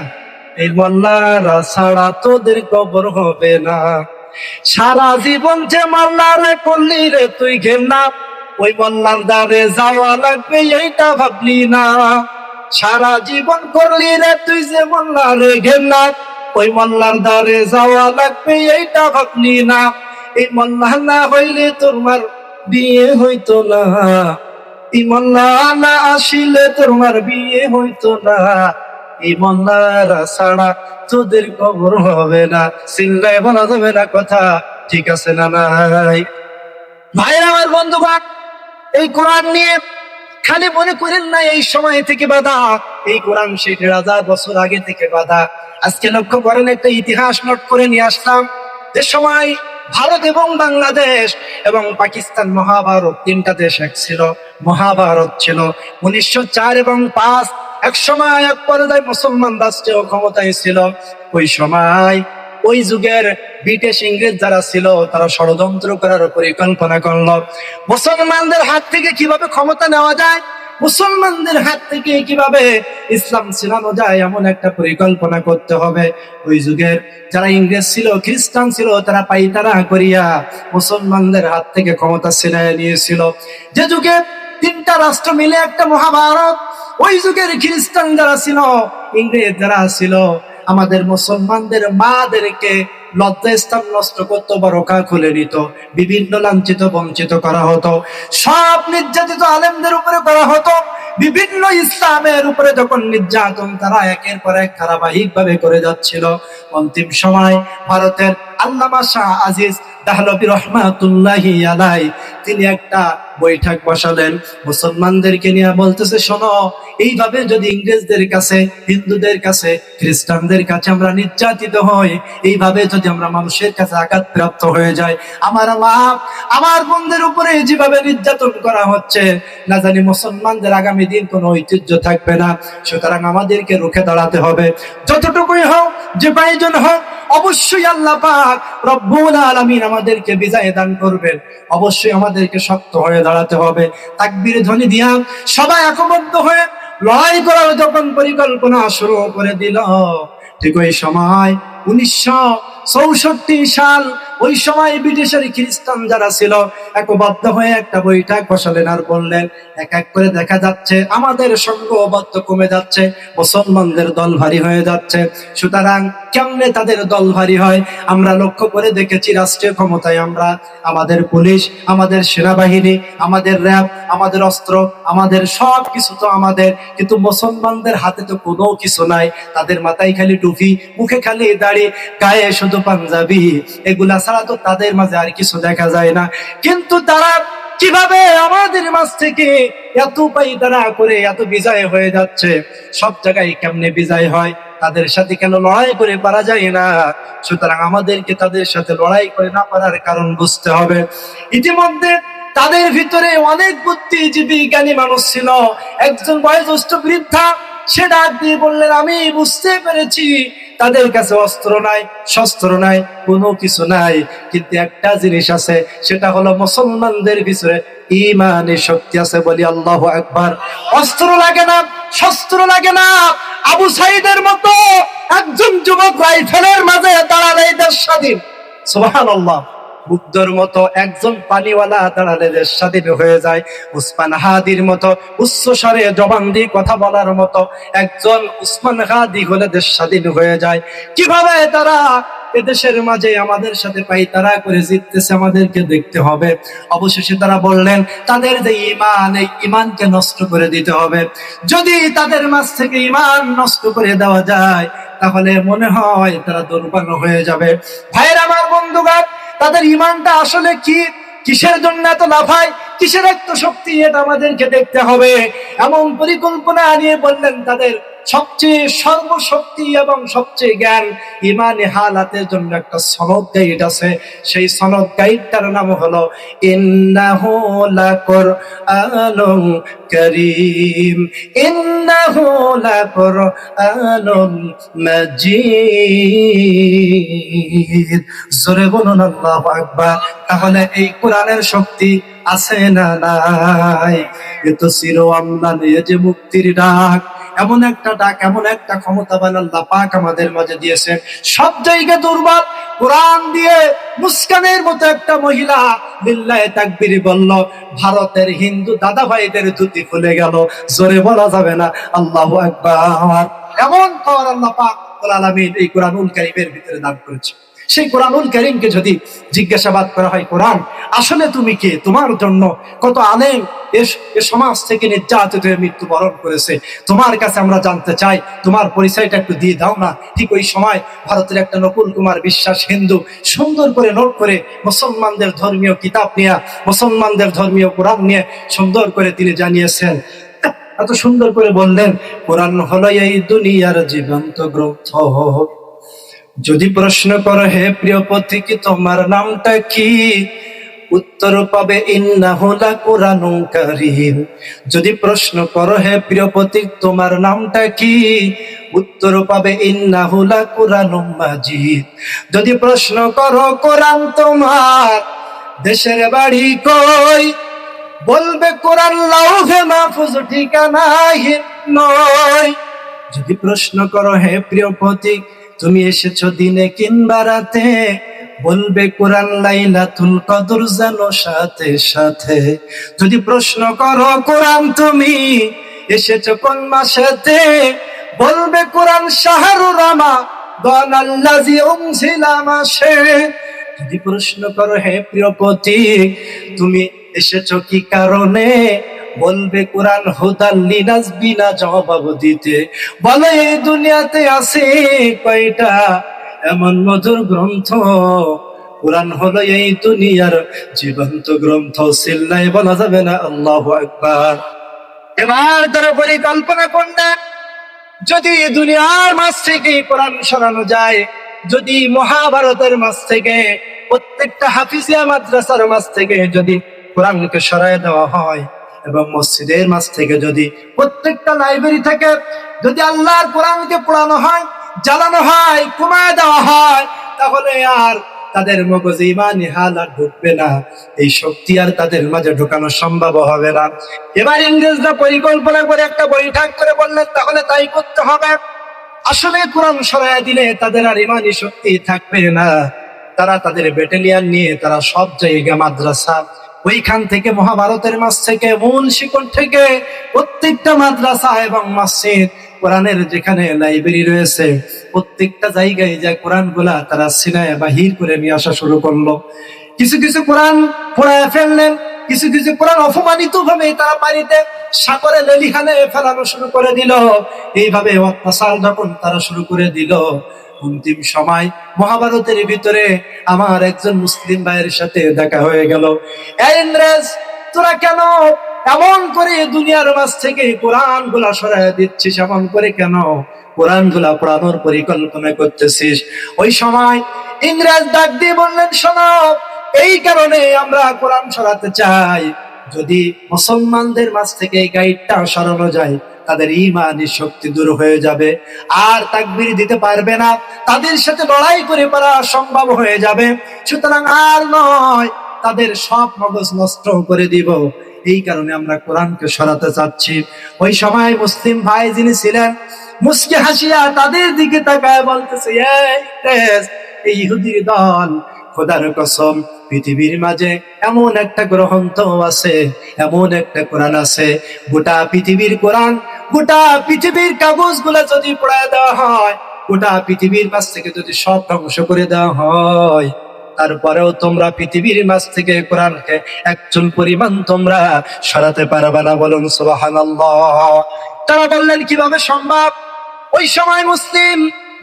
এই মোল্লারা ছাড়া তোদের কবর হবে না। সারা জীবন যে মোল্লারে করলি রে তুই ঘেন্না, ওই মোল্লার দ্বারে যাওয়া লাগবে এইটা ভাবলি না। সারা জীবন করলি রে তুই যে মোল্লারে ঘেন্না, ওই মোল্লার দ্বারে যাওয়া লাগবে এইটা ভাবলি না। এই মোল্লা না হইলে তোমার বিয়ে হইতো না, এই মোল্লা না আসিলে তোমার বিয়ে হইতো না, এই মোল্লারা ছাড়া তোদের কবর হবে না। চিল্লায় বলা যাবে না কথা, ঠিক আছে না নাই? ভাইরা আমার, বন্ধুগণ, এই কোরআন নিয়ে খালি মনে করেন না এই সময় থেকে বাধা, এই কোরআন সেই 1000 বছর আগে থেকে বাধা। আজকে লক্ষ্য করেন, একটা ইতিহাস নোট করে নিয়ে আসলাম। যে সময় ভারত এবং বাংলাদেশ এবং পাকিস্তান, মহাভারত, 3টা দেশ এক ছিল, মহাভারত ছিল 1904 এবং 5। এক সময় এক পর্যায়ে মুসলমান রাষ্ট্রীয় ক্ষমতায় ছিল। ওই সময় ওই যুগের ব্রিটিশ ইংরেজ যারা ছিল, তারা ষড়যন্ত্র করার পরিকল্পনা করলো। মুসলমানদের হাত থেকে কিভাবে ক্ষমতা নেওয়া যায়, মুসলমানদের হাত থেকে কিভাবে ইসলাম ছিনানো যায়, এমন একটা পরিকল্পনা করতে হবে। ওই যুগের যারা ইংরেজ ছিল, খ্রিস্টান ছিল, তারা পাইতারা করিয়া মুসলমানদের হাত থেকে ক্ষমতা ছিনায় নিয়েছিল। যে যুগে 3টা রাষ্ট্র মিলে একটা মহাভারত, ওই যুগের খ্রিস্টান যারা ছিল, ইংরেজ যারা ছিল, আমাদের মুসলমানদের মাদেরকে লজ্জাস্থান নষ্ট করতো, বরকা খুলে নিত, বিভিন্ন লাঞ্ছিত বঞ্চিত করা হতো, সব নির্যাতিত আলেমদের উপরে করা হতো। বিভিন্ন ইসলামের উপরে যখন নির্যাতন তারা একের পর এক ধারাবাহিক ভাবে করে যাচ্ছিল, অন্তিম সময় ভারতের আল্লামা শাহ আজিজ দাহলভী রহমাতুল্লাহি আলাইহি তিনি একটা বৈঠক বসালেন, মুসলমানদেরকে নিয়ে বলতেছে, শোনো, এইভাবে যদি ইংরেজদের কাছে, হিন্দুদের কাছে, খ্রিস্টানদের কাছে আমরা নির্যাতিত হই, এইভাবে যদি আমরা মানুষের কাছে আঘাতপ্রাপ্ত হয়ে যায়, আমার মা, আমার বোনদের উপরে যেভাবে নির্যাতন করা হচ্ছে, না জানি মুসলমানদের আগামী দিন কোনো ঐতিহ্য থাকবে না। সুতরাং আমাদেরকে রুখে দাঁড়াতে হবে, যতটুকুই হোক, যে প্রয়োজন হোক। অবশ্যই আল্লাহ পাক রব্বুল আলামিন আমাদেরকে বিজয় দান করবেন, অবশ্যই আমাদেরকে শক্ত হয়ে দাঁড়াতে হবে। তাকবীর ধ্বনি দিয়া সবাই একবদ্ধ হয়ে লড়াই করার যখন পরিকল্পনা শুরু করে দিল, ঠিক ওই সময় 1964 সাল, ওই সময় ব্রিটিশের খ্রিস্টান যারা ছিল একবদ্ধ হয়ে একটা বৈঠক বসালেন আর বললেন, এক এক করে দেখা যাচ্ছে আমাদের সংঘবদ্ধ কমে যাচ্ছে, মুসলমানদের দল ভারী হয়ে যাচ্ছে। সুতরাং কেমনে তাদের দল ভারী হয়, আমরা লক্ষ্য করে দেখেছি, রাষ্ট্রীয় ক্ষমতায় আমরা, আমাদের পুলিশ, আমাদের সেনাবাহিনী, আমাদের র্যাব, আমাদের অস্ত্র, আমাদের সব কিছু তো আমাদের, কিন্তু মুসলমানদের হাতে তো কোনো কিছু নাই। তাদের মাথায় খালি টুপি, মুখে খালি দাড়ি, গায়ে শুধু পাঞ্জাবি, এগুলা ছাড়া তো তাদের মাঝে আর কিছু দেখা যায় না। কিন্তু তারা কিভাবে আমাদের মাঝ থেকে এত পাইতারা করে এত বিজয় হয়ে যাচ্ছে, সব জায়গায় কেমনে বিজয় হয়, তাদের সাথে কেন লড়াই করে পারা যায় না? সুতরাং আমাদেরকে তাদের সাথে লড়াই করে না পারার কারণ বুঝতে হবে। ইতিমধ্যে তাদের ভিতরে অনেক বুদ্ধিজীবী জ্ঞানী মানুষ ছিল। একজন বয়োজ্যেষ্ঠ বৃদ্ধা, সে ডাক দিয়ে বললেন, আমি বুঝতে পেরেছি তাদের কাছে অস্ত্র নাই, শস্ত্র নাই, কোনো কিছু নাই, কিন্তু একটা জিনিস আছে, সেটা হলো মুসলমানদের ভিতরে ঈমানের শক্তি আছে। বলি আল্লাহু আকবার। অস্ত্র লাগে না, শস্ত্র লাগে না, আবু সাইদের মতো একজন যুবক রাইফেলের মাঝে দাঁড়ালে দেশ স্বাধীন। সুবহানাল্লাহ। বুদ্ধর মতো একজন পানিওয়ালা দাঁড়ালে দেশ স্বাধীন হয়ে যায়। উসমান হাদির মতো উচ্চ স্বরে জবান দিয়ে কথা বলার মতো একজন উসমান হাদি হলে দেশ স্বাধীন হয়ে যায়। কিভাবে তারা এদেশের মাঝে আমাদের সাথে পাইতারা করে জিততেছে, আমাদেরকে দেখতে হবে। অবশেষে তারা বললেন, তাদের যে ঈমান, এই ঈমানকে নষ্ট করে দিতে হবে। যদি তাদের মাঝ থেকে ঈমান নষ্ট করে দেওয়া যায়, তাহলে মনে হয় তারা দুর্বল হয়ে যাবে। ভাইয়ের আমার, বন্ধুগণ, তাদের ঈমানটা আসলে কি, কিসের জন্য এত লাফায়, কিসের এত শক্তি, এটা আমাদেরকে দেখতে হবে। এমন পরিকল্পনা নিয়ে বললেন, তাদের সবচেয়ে সর্বশক্তি এবং সবচেয়ে জ্ঞান, ইমানে হালাতের জন্য একটা সনদ গাইড আছে। সেই সনদ গাইডটার নাম হলো ইন্নাহু লাকুরআনুন কারীম, ইন্নাহু লাকুরআনুন মাজিদ। জোরে বলুন আল্লাহু আকবার। তাহলে এই কোরআনের শক্তি আছে না নাই? এ তো চির আমদান, এ যে মুক্তির ডাক, এমন একটা ডাক, এমন একটা ক্ষমতাবান আল্লাহ পাক আমাদের মাঝে দিয়েছেন। সব জায়গায় দুর্বল। কোরআন দিয়ে মুস্কানের মতো একটা মহিলা লিল্লাহে তাকবীর বলল, ভারতের হিন্দু দাদা ভাইদের ধুতি খুলে গেল। জোরে বলা যাবে না আল্লাহু আকবার। এমন পাওয়ার আল্লাহ পাক রব্বুল আলামিন এই কোরআনুল কারীমের ভিতরে দান করেছে। সেই কোরআনুল কারীমকে যদি জিজ্ঞাসাবাদ করা হয়, কোরআন আসলে তুমি কে, তোমার জন্য কত আলেম এ সমাজ থেকে নির্যাতিত হয়ে মৃত্যুবরণ করেছে, তোমার কাছে আমরা জানতে চাই, তোমার পরিচয়টা একটু দিয়ে দাও না। ঠিক ওই সময় ভারতের একটা নকুল কুমার বিশ্বাস হিন্দু সুন্দর করে নোট করে মুসলমানদের ধর্মীয় কিতাব নিয়ে, মুসলমানদের ধর্মীয় কোরআন নিয়ে সুন্দর করে তিনি জানিয়েছেন, এত সুন্দর করে বললেন, কোরআন হলো এই দুনিয়ার জীবন্ত গ্রন্থ। যদি প্রশ্ন করো হে প্রিয় পথিক তোমার নামটা কি, উত্তর পাবে ইন্নাহু লাকুরআনুন কারীম। যদি প্রশ্ন করো হে প্রিয় পথিক তোমার নামটা কি, উত্তর পাবে ইন্নাহু লাকুরআনুন মাজিদ। যদি প্রশ্ন করো কোরআন তোমার দেশের বাড়ি কই, বলবে কোরআন লাউহে মাহফুজ ঠিকানায় নয়। যদি প্রশ্ন করো হে প্রিয় পথিক তুমি এসেছো দিনে কিংবা রাতে, বলবে কোরআন লাইলাতুল কদর জানো সাথে সাথে। যদি প্রশ্ন করো কোরআন তুমি এসেছো কোন মাসেতে, বলবে কোরআন শাহরুর রমাদান আল্লাযী উনজিলা মাসে। যদি প্রশ্ন করো হে প্রিয় পথিক তুমি এসেছো কি কারণে, বলবে কোরআন হুদাল লিনাস বিনা জবাব দিতে। বলে এই দুনিয়াতে আছে কয়টা এমন মধুর গ্রন্থ, কোরআন হলো এই দুনিয়ার জীবন্ত গ্রন্থ। চিল্লায় বলা যাবে না আল্লাহু আকবার। এবার তারা পরিকল্পনা করলেন, যদি দুনিয়ার মাঝ থেকে কোরআন সরানো যায়, যদি মহাভারতের মাঝ থেকে প্রত্যেকটা হাফিজিয়া মাদ্রাসার মাঝ থেকে যদি কোরআনকে সরায় দেওয়া হয়, এবং মসজিদের মাঝ থেকে যদি প্রত্যেকটা লাইব্রেরি থেকে যদি আল্লাহর কোরআনকে পড়ানো হয়, জ্বালানো হয়, কমায় দেওয়া হয়, তাহলে আর তাদের মগজে ইমানি হালাত ঢুকবে না, এই শক্তি আর তাদের মাঝে ঢুকানো সম্ভব হবে না। এবার ইংরেজরা পরিকল্পনা করে একটা বৈঠক করে বললেন, তাহলে তাই করতে হবে। আসলে কোরআন সরাইয়া দিলে তাদের আর ইমানি শক্তি থাকবে না, তারা তাদের ব্যাটালিয়ান নিয়ে তারা সব জায়গায় মাদ্রাসা, ওইখান থেকে মহাভারতের মাঝ থেকে মূল শিকড় থেকে প্রত্যেকটা মাদ্রাসা এবং মসজিদ, কোরআনের যেখানে লাইব্রেরি রয়েছে প্রত্যেকটা জায়গায় যা কোরআন গুলা তারা সিনায় বাহির করে নিয়ে আসা শুরু করলো। কিছু কিছু কোরআন পোড়ায় ফেললেন, কিছু কিছু কোরআন অপমানিত ভাবে তারা পানিতে সাগরে লেলিখানে ফেলানো শুরু করে দিল। এইভাবে অত্যাচার যখন তারা শুরু করে দিল, অন্তিম সময় মহাভারতের ভিতরে আমার একজন মুসলিম ভাইয়ের সাথে দেখা হয়ে গেল। এই ইংরেজ, তোরা কেন এমন করে দুনিয়ার মাঝ থেকে কোরআন গুলা সরাই দিচ্ছিস, এমন করে কেন কোরআন গুলা পড়ানোর পরিকল্পনা করতেছিস? ওই সময় ইংরেজ ডাক দিয়ে বললেন, শোনো, এই কারণে আমরা কোরআন সরাতে চাই, যদি মুসলমানদের মাঝ থেকে এই গাইডটা সরানো যায় তাদের ইমানি শক্তি দূর হয়ে যাবে, আর তাকবীর দিতে পারবে না, তাদের সাথে লড়াই করে পারা সম্ভব হয়ে যাবে। সুতরাং আর নয়, তাদের সব মগজ নষ্ট করে দিব, এই কারণে আমরা কোরআনকে সরাতে চাচ্ছি। ওই সময় মুসলিম ভাই যিনি ছিলেন মুস্কি হাসিয়া তাদের দিকে তাকায় বলতেছে, এই ইহুদির দল, খোদার কসম পৃথিবীর মাঝে এমন একটা গ্রন্থ আছে, এমন একটা কোরআন আছে, গোটা পৃথিবীর কোরআন, গোটা পৃথিবীর কাগজ গুলা যদি পড়ায় দেওয়া হয়, গোটা পৃথিবীর মাঝ থেকে যদি সব ধ্বংস করে দেওয়া হয়, তারপরেও তোমরা পৃথিবীর মাঝ থেকে কোরআনকে একচুল পরিমাণ তোমরা সরাতে পারবে না। বলুন সুবহানাল্লাহ। তারা বললেন, কিভাবে সম্ভব? ওই সময় মুসলিম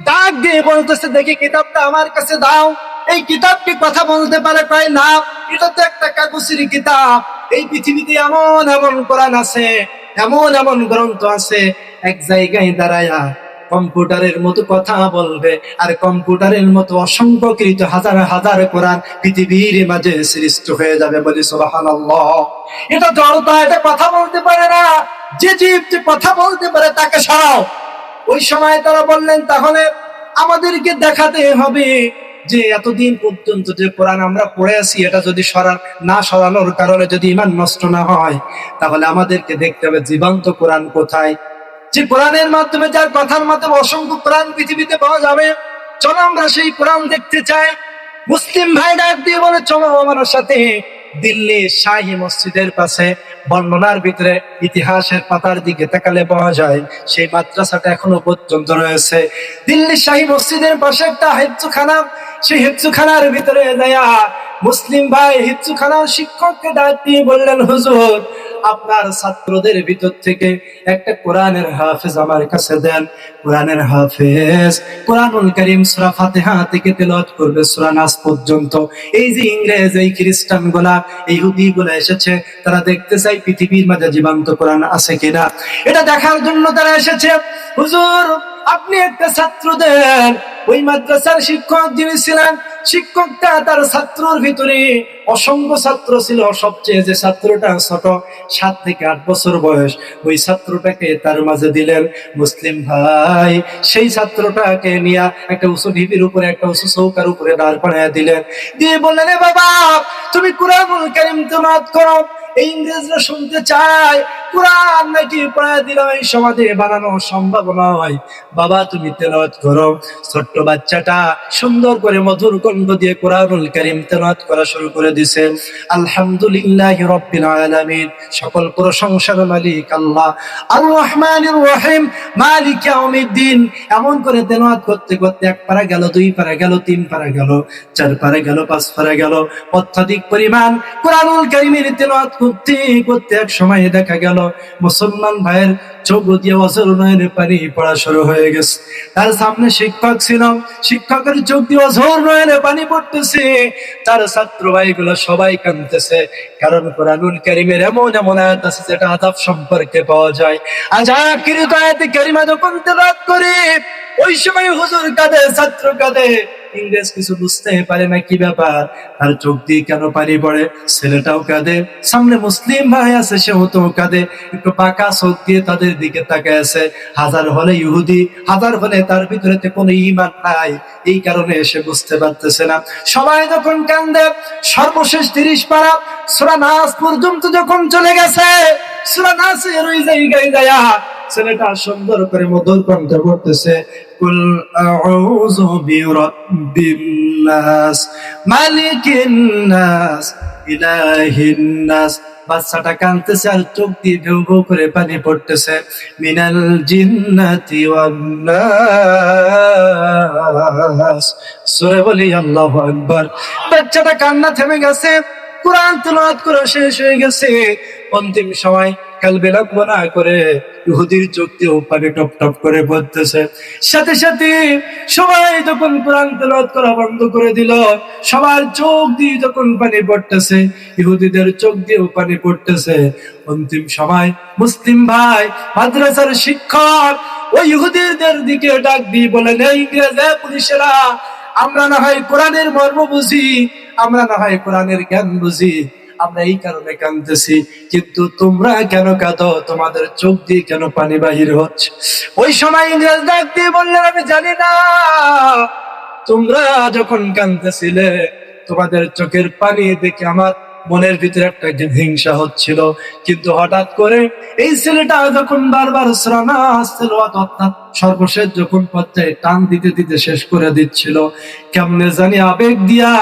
ডাক দিয়ে বলতেছে, দেখি কিতাবটা আমার কাছে দাও। এই কিতাবটি কথা বলতে পারে? কয় না, এটা তো একটা কাগজের কিতাব। এই পৃথিবীতে এমন এমন কোরআন আছে, এমন এমন গ্রন্থ আছে, এক জায়গায় দাঁড়ায়া কম্পিউটারের মতো কথা বলবে, আর কম্পিউটারের মতো অসংখ্যকৃত হাজার হাজার কোরআন পৃথিবীর মাঝে সৃষ্টি হয়ে যাবে। বলি সুবহানাল্লাহ। এটা জড়তা, এটা কথা বলতে পারে না। যে জীব যে কথা বলতে পারে তাকে সরাও। ওই সময় তারা বললেন, তাহলে আমাদেরকে দেখাতে হবে যে এতদিন পর্যন্ত যে কোরআন আমরা পড়ে আছি, এটা যদি না সরানোর কারণে যদি ঈমান নষ্ট না হয়, তাহলে আমাদেরকে দেখতে হবে জীবন্ত কোরআন কোথায়, যে কোরআনের মাধ্যমে, যার কথার মাধ্যমে অসংখ্য কোরআন পৃথিবীতে পাওয়া যাবে। চলো আমরা সেই কোরআন দেখতে চাই। মুসলিম ভাই ডাক দিয়ে বলে, চলো আমার সাথে দিল্লি শাহী মসজিদের পাশে, বর্ণনার ভিতরে ইতিহাসের পাতার দিকে তাকালে পাওয়া যায় সেই মাদ্রাসাটা এখনো পর্যন্ত রয়েছে। দিল্লি শাহী মসজিদের পাশে একটা হেফজখানা, সেই হিফজখানার ভিতরে যায়া মুসলিম ভাই হিফজখানার শিক্ষককে ডাক দিয়ে বললেন, হুজুর আপনার ছাত্রদের ভিতর থেকে একটা কোরআনের হাফেজ আমার কাছে দেন। কোরআনের হাফেজ কোরআনুল কারীম সূরা ফাতিহা থেকে তেলাওয়াত করবে সূরা নাস পর্যন্ত। এই যে ইংরেজ, এই খ্রিস্টান গুলা, ইহুদি গুলা এসেছে, তারা দেখতে চাই পৃথিবীর মাঝে জীবন্ত কোরআন আছে কিনা, এটা দেখার জন্য তারা এসেছে। হুজুর আপনি একটা ছাত্র দেন। ওই মাদ্রাসার শিক্ষক যিনি ছিলেন, শিক্ষকটা তার ছাত্রর ভিতরে অসংখ্য ছাত্র ছিল, সবচেয়ে যে ছাত্রটা ছোট 7 থেকে 8 বছর বয়স, ওই ছাত্রটাকে তার মাঝে দিলেন। মুসলিম ভাই সেই ছাত্রটাকে নিয়ে একটা উঁচু ঢিপির উপরে, একটা উঁচু চৌকার উপরে দাঁড় করাইয়া দিলেন, দিয়ে বললেন, এ বাবা তুমি কুরআনুল কারীম তেলাওয়াত করো। এই ইংরেজরা শুনতে চায় কোরআন নাকি পড়ায় দিলে এই সমাজে বানানো সম্ভব নয়, বাবা তুমি তেলাওয়াত করো। ছোট্ট বাচ্চাটা সুন্দর করে মধুর কণ্ঠ দিয়ে কোরআনুল কারীম তেলাওয়াত করা শুরু করে দিয়েছে। আলহামদুলিল্লাহি রাব্বিল আলামিন, সকল প্রশংসার মালিক আল্লাহ, আর রহমানির রহিম, মালিক ইয়াউমিদ্দিন। এমন করে তেলাওয়াত করতে করতে 1 পারা গেল, 2 পারা গেল, 3 পারা গেল, 4 পারা গেল, 5 পারা গেল, অত্যাধিক পরিমাণ কোরআনুল কারীমের তেলাওয়াত করতে করতে এক সময় দেখা গেল মুসলমান ভাইয়ের চোখ দিয়ে অঝর নয়নের পানি পড়া শুরু হয়ে গেছে। তার সামনে শিক্ষক ছিল, শিক্ষকের চোখ দিয়ে অঝর নয়নের পানি পড়তেছে, তার ছাত্র ভাইগুলো সবাই কাঁদতেছে। কারণ কোরআনুল কারীমের এমন এমন আয়াত আছে যেটা আযাব সম্পর্কে পাওয়া যায়। আযাবকৃত আয়াতে কারিমা যখন তেলাওয়াত করে ওই সময় হুজুর কাঁদে, ছাত্র কাঁদে। ইংরেজ কিছু বুঝতে পারে না কি ব্যাপার, তার চোখ দিয়ে কেন পানি পড়ে, ছেলেটাও কাঁদে, সামনে মুসলিম ভাই আছে সেও তো কাঁদে, একটু পাকা চোখ দিয়ে তাদের দিকে তাকায় আছে। হাজার হলে ইহুদি, হাজার হলে তার ভিতরে কোনো ঈমান নাই, এই কারণে এসে বুঝতে পারতেছে না। সবাই যখন কান্দে, সর্বশেষ 30 পারা সূরা নাস পর্যন্ত যখন চলে গেছে, সূরা নাসের ওই জায়গায় যায়া ছেলেটা সুন্দর করে মধুর কণ্ঠে পড়তেছে, কুল আউযু বিরাব্বিন নাস মালিকিন নাস ইলাহিন নাস। বাচ্চাটা কাঁদতেছে আর চোখ দিয়ে ভেউ ভেউ করে পানি পড়তেছে। মিনাল জিন্নাতি ওয়ান নাস। সূরা বলি আল্লাহু আকবার। বাচ্চাটা কান্না থেমে গেছে, কোরআন তেলাওয়াত করা শেষ হয়ে গেছে। অন্তিম সময় কালবেলা গোনা করে ইহুদির চোখ দিয়ে পানি টপ টপ করে পড়তেছে। সাথে সাথে সবাই যখন কোরআন তেলাওয়াত করা বন্ধ করে দিল, সবার চোখ দিয়ে যখন পানি পড়তেছে, ইহুদিদের চোখ দিয়েও পানি পড়তেছে। অন্তিম সময় মুসলিম ভাই মাদ্রাসার শিক্ষক ওই ইহুদিদের দিকে ডাক দিয়ে বলেন, এই ইংরেজ পুলিশেরা, আমরা না হয় কোরআনের মর্ম বুঝি, আমরা না হয় কোরআনের জ্ঞান বুঝি, আমরা এই কারণে কাঁদতেছি, কিন্তু তোমরা কেন কাঁদো, তোমাদের চোখ দিয়ে কেন পানি বাহির হচ্ছে? ওই সময় ইংরেজ ডাক দিয়ে বললেন, আমি জানি না, তোমরা যখন কাঁদতেছিলে তোমাদের চোখের পানি দেখে আমার মনের ভিতরে একটা হিংসা হচ্ছিল, কিন্তু হঠাৎ করে এই ছেলেটা যখন বারবার সূরা নাস তেলাওয়াত অর্থাৎ সর্বশেষ যখন পর্যায়ে টান দিতে দিতে শেষ করে দিচ্ছিল, কেমনে জানি আবেগ দিয়া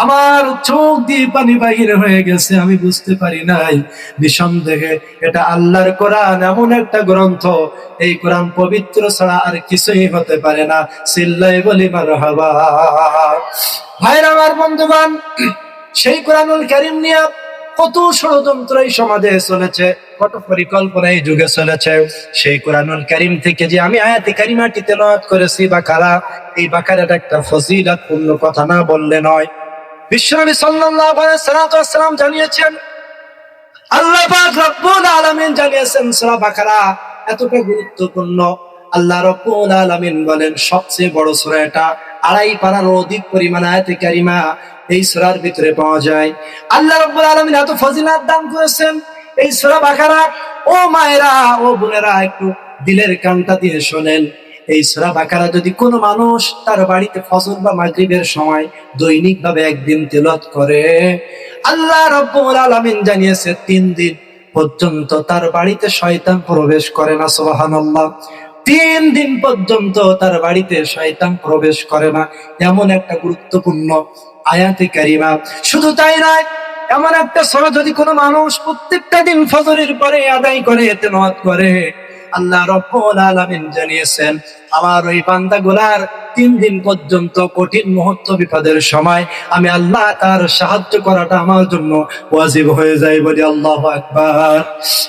আমার চোখ দিয়ে পানি বাহির হয়ে গেছে, আমি বুঝতে পারি নাই। নিঃসন্দেহে এটা আল্লাহর কোরআন, এমন একটা গ্রন্থ, এই কোরআন পবিত্র ছাড়া আর কিছুই হতে পারে না। চিল্লাই বলি মারহাবা। ভাইরা আমার, বন্ধুগণ, সেই কোরআনুল কারীম নিয়ে কত ষড়যন্ত্র এই সমাজে চলেছে, কত পরিকল্পনা এই যুগে চলেছে। সেই কোরআনুল কারীম থেকে যে আমি আয়াতে কারিমাটি তেলাওয়াত করেছি বাকারা, এই বাকারাটা একটা ফজিলতপূর্ণ কথা না বললে নয়। বিশ্বনবী সাল্লাল্লাহু আলাইহি ওয়াসাল্লাম জানিয়েছেন, আল্লাহ পাক রব্বুল আলামিন জানিয়েছেন সূরা বাকারা এতটা গুরুত্বপূর্ণ। আল্লাহ রব্বুল আলামিন বলেন সবচেয়ে বড় সূরা এটা, 2.5 পারার অধিক পরিমাণ আয়াতে কারিমা এই সূরার ভিতরে পাওয়া যায়। আল্লাহ রাব্বুল আলামিন এত ফজিলত দান করেছেন এই সূরা বাকারা। ও মায়েরা, ও বোনেরা, একটু দিলের কানটা দিয়ে শোনেন। এই সূরা বাকারা যদি কোনো মানুষ তার বাড়িতে ফজর বা মাগরিবের সময় দৈনিক ভাবে একদিন তেলাওয়াত করে, আল্লাহ রাব্বুল আলামিন জানিয়েছে 3 দিন পর্যন্ত তার বাড়িতে শয়তান প্রবেশ করে না। সুবহানাল্লাহ। 3 দিন পর্যন্ত তার বাড়িতে শয়তান প্রবেশ করে না, এমন একটা গুরুত্বপূর্ণ আয়াতে কারিমা। শুধু তাই নয়, এমন একটা সূরা যদি কোনো মানুষ প্রত্যেকটা দিন ফজরের পরে আদায় করে, তেলাওয়াত করে, আল্লাহ রাব্বুল আলামিন জানিয়েছেন আমার ওই বান্দাগুলার 3 দিন পর্যন্ত কঠিন মুহূর্ত বিপদের সময় আমি আল্লাহ তার সাহায্য করাটা আমার জন্য ওয়াজিব হয়ে যায়। বলি আল্লাহু আকবার।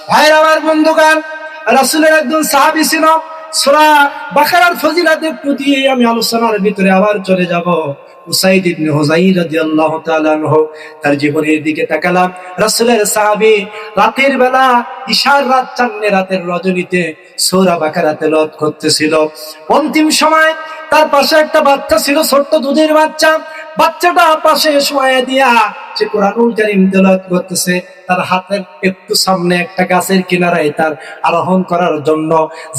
ভাইরা আমার, বন্ধুগণ, রাসূলের একজন সাহাবী ছিল। সূরা বাকারার ফজিলত একটু দিয়ে আমি আলোচনার ভিতরে আবার চলে যাব। উসাইদ ইবনে হুযাইর রাদিয়াল্লাহু তাআলা আনহু, তার জীবনের দিকে তাকালাম। রাসূলের সাহাবী রাতের বেলা, ইশার রাত, চাঁদনি রাতের রজনীতে সূরা বাকারা তেলাওয়াত করতেছিল। অন্তিম সময় তার পাশে একটা বাচ্চা ছিল, ছোট্ট দুধের বাচ্চা। বাচ্চাটা পাশে শোয়া দিয়া সে কোরআনুল কারীম তেলাওয়াত করতেছে। তার হাতের একটু সামনে একটা গাছের কিনারায় তার আরোহণ করার জন্য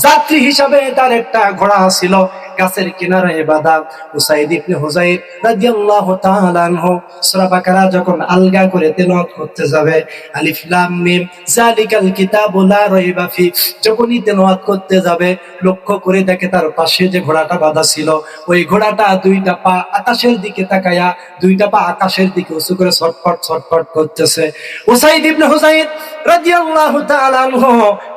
যাত্রী হিসাবে তার একটা ঘোড়া ছিল, গাছের কিনারায় বাঁধা। উসাইদ ইবনে হুযাইর রাদিয়াল্লাহু তাআলা আনহু সূরা বাকারা যখন আলগা করে তেলাওয়াত করতে যাবে, আলিফ লাম মিম যালিকাল কিতাবু লা রাইবা ফি, যখনই তেলাওয়াত করতে যাবে লক্ষ্য করে দেখে তার পাশে যে ঘোড়াটা বাঁধা ছিল, ওই ঘোড়াটা 2টা পা আকাশের দিকে তাকায়া, 2টা পা আকাশের দিকে উঁচু করে ছটফট ছটফট করতেছে। উসাইদ ইবনে হুযাইর রাদিয়াল্লাহু তাআলা আনহু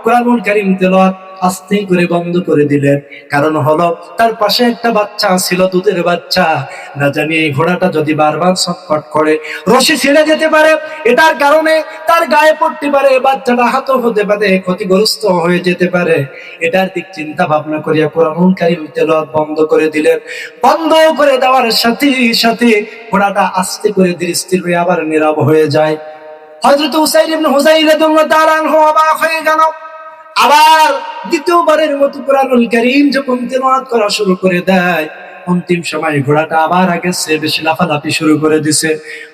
কোরআনুল কারীম তেলাওয়াত আস্তে করে বন্ধ করে দিলেন। কারণ হলো তার পাশে একটা বাচ্চা ছিল, দুধের বাচ্চা। না জানি এই ঘোড়াটা যদি বারবার ছটফট করে রশি ছিঁড়ে যেতে পারে, এটার কারণে তার গায়ে পড়তে পারে, বাচ্চাটা আহত হতে পারে, ক্ষতিগ্রস্ত হয়ে যেতে পারে। এটার দিক চিন্তা ভাবনা করিয়া কোরআনুল কারীম তেলাওয়াত বন্ধ করে দিলেন। বন্ধ করে দেওয়ার সাথে সাথে ঘোড়াটা আস্তে করে ধীর স্থির হয়ে আবার নীরব হয়ে যায়। হযরত উসাইদ ইবনে হুযাইর রাদিয়াল্লাহু তাআলা আনহু অবাক হয়ে গেল। আবার দ্বিতীয়বারের মতো কোরআনুল কারীম যখন তেলাওয়াত করা শুরু করে দেয়, অন্তিম সময় ঘোড়াটা আবার আগের চেয়ে বেশি লাফালাফি শুরু করে দিছে।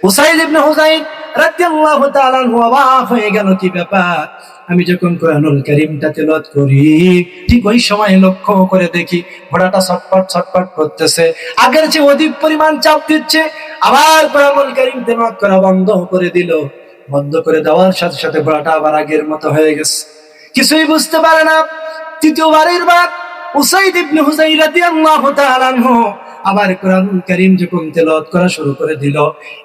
উসাইদ ইবনে হুযাইর রাদিয়াল্লাহু তাআলা আনহু অবাক হয়ে গেল, কি ব্যাপার? আমি যখন কোরআনুল কারীমটা তেলাওয়াত করি ঠিক ওই সময় লক্ষ্য করে দেখি ঘোড়াটা ছটফট ছটফট করতেছে, আগের চেয়ে অধিক পরিমাণ চাপ দিচ্ছে। আবার কোরআনুল কারীম তেলাওয়াত করা বন্ধ করে দিল। বন্ধ করে দেওয়ার সাথে সাথে ঘোড়াটা আবার আগের মতো হয়ে গেছে, কিছুই বুঝতে পারে না। তৃতীয়বারের বার উসাইদ ইবনে হুযাইর রাদিয়াল্লাহু তাআলা আনহু আবার কোরআনুল কারীম যখন তেলাওয়াত করা শুরু করে দিল,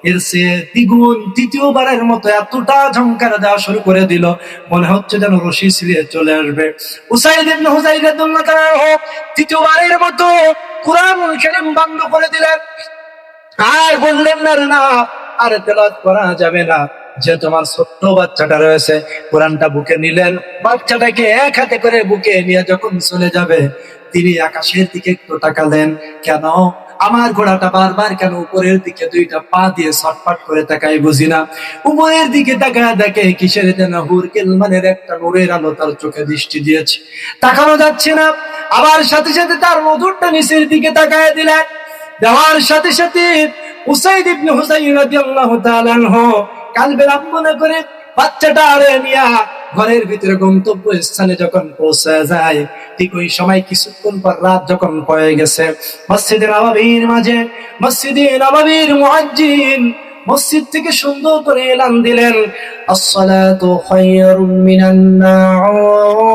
এর চেয়ে দ্বিগুণ তৃতীয়বারের মতো এতটা ঝংকার দেওয়া শুরু করে দিল, মনে হচ্ছে যেন রশি ছিঁড়ে চলে আসবে। উসাইদ ইবনে হুযাইর রাদিয়াল্লাহু তাআলা আনহু তৃতীয়বারের মতো কোরআনুল কারীম বন্ধ করে দিলেন। আর বললেন, না, আর তেলাওয়াত করা যাবে না। যে তোমার ছোট্ট বাচ্চাটা রয়েছে, কোরআনটা বুকে নিলেন। বাচ্চাটাকে এক হাতে করে বুকে নিয়ে যখন চলে যাবে, তিনি আকাশের দিকে একটু তাকালেন। কেন আমার ঘোড়াটা বারবার কেন উপরের দিকে 2টা পা দিয়ে ছটফট করে তাকায় বুঝি না। উপরের দিকে তাকায় দেখে কিসের যেন হুর কেলমানের একটা নূরের আলো তার চোখে দৃষ্টি দিয়েছে, তাকানো যাচ্ছে না। আবার সাথে সাথে তার নজরটা নিচের দিকে তাকায় দিলেন। দেওয়ার সাথে সাথে উসাইদ ইবনে হুযাইর রাদিয়াল্লাহু তাআলা আনহু কালবে রাব্বনা করে বাচ্চাটা আরে নিয়া ঘরের ভিতরে গন্তব্য স্থানে যখন পৌঁছে যায়, ঠিক ওই সময় কিছুক্ষণ পর রাত যখন পড়ে গেছে, মসজিদে নববীর মাঝে, মসজিদে নববীর মুয়াজ্জিন মসজিদ থেকে সুন্দর করে এলান দিলেন, আসসালাতু খায়রুম মিনান নাউম,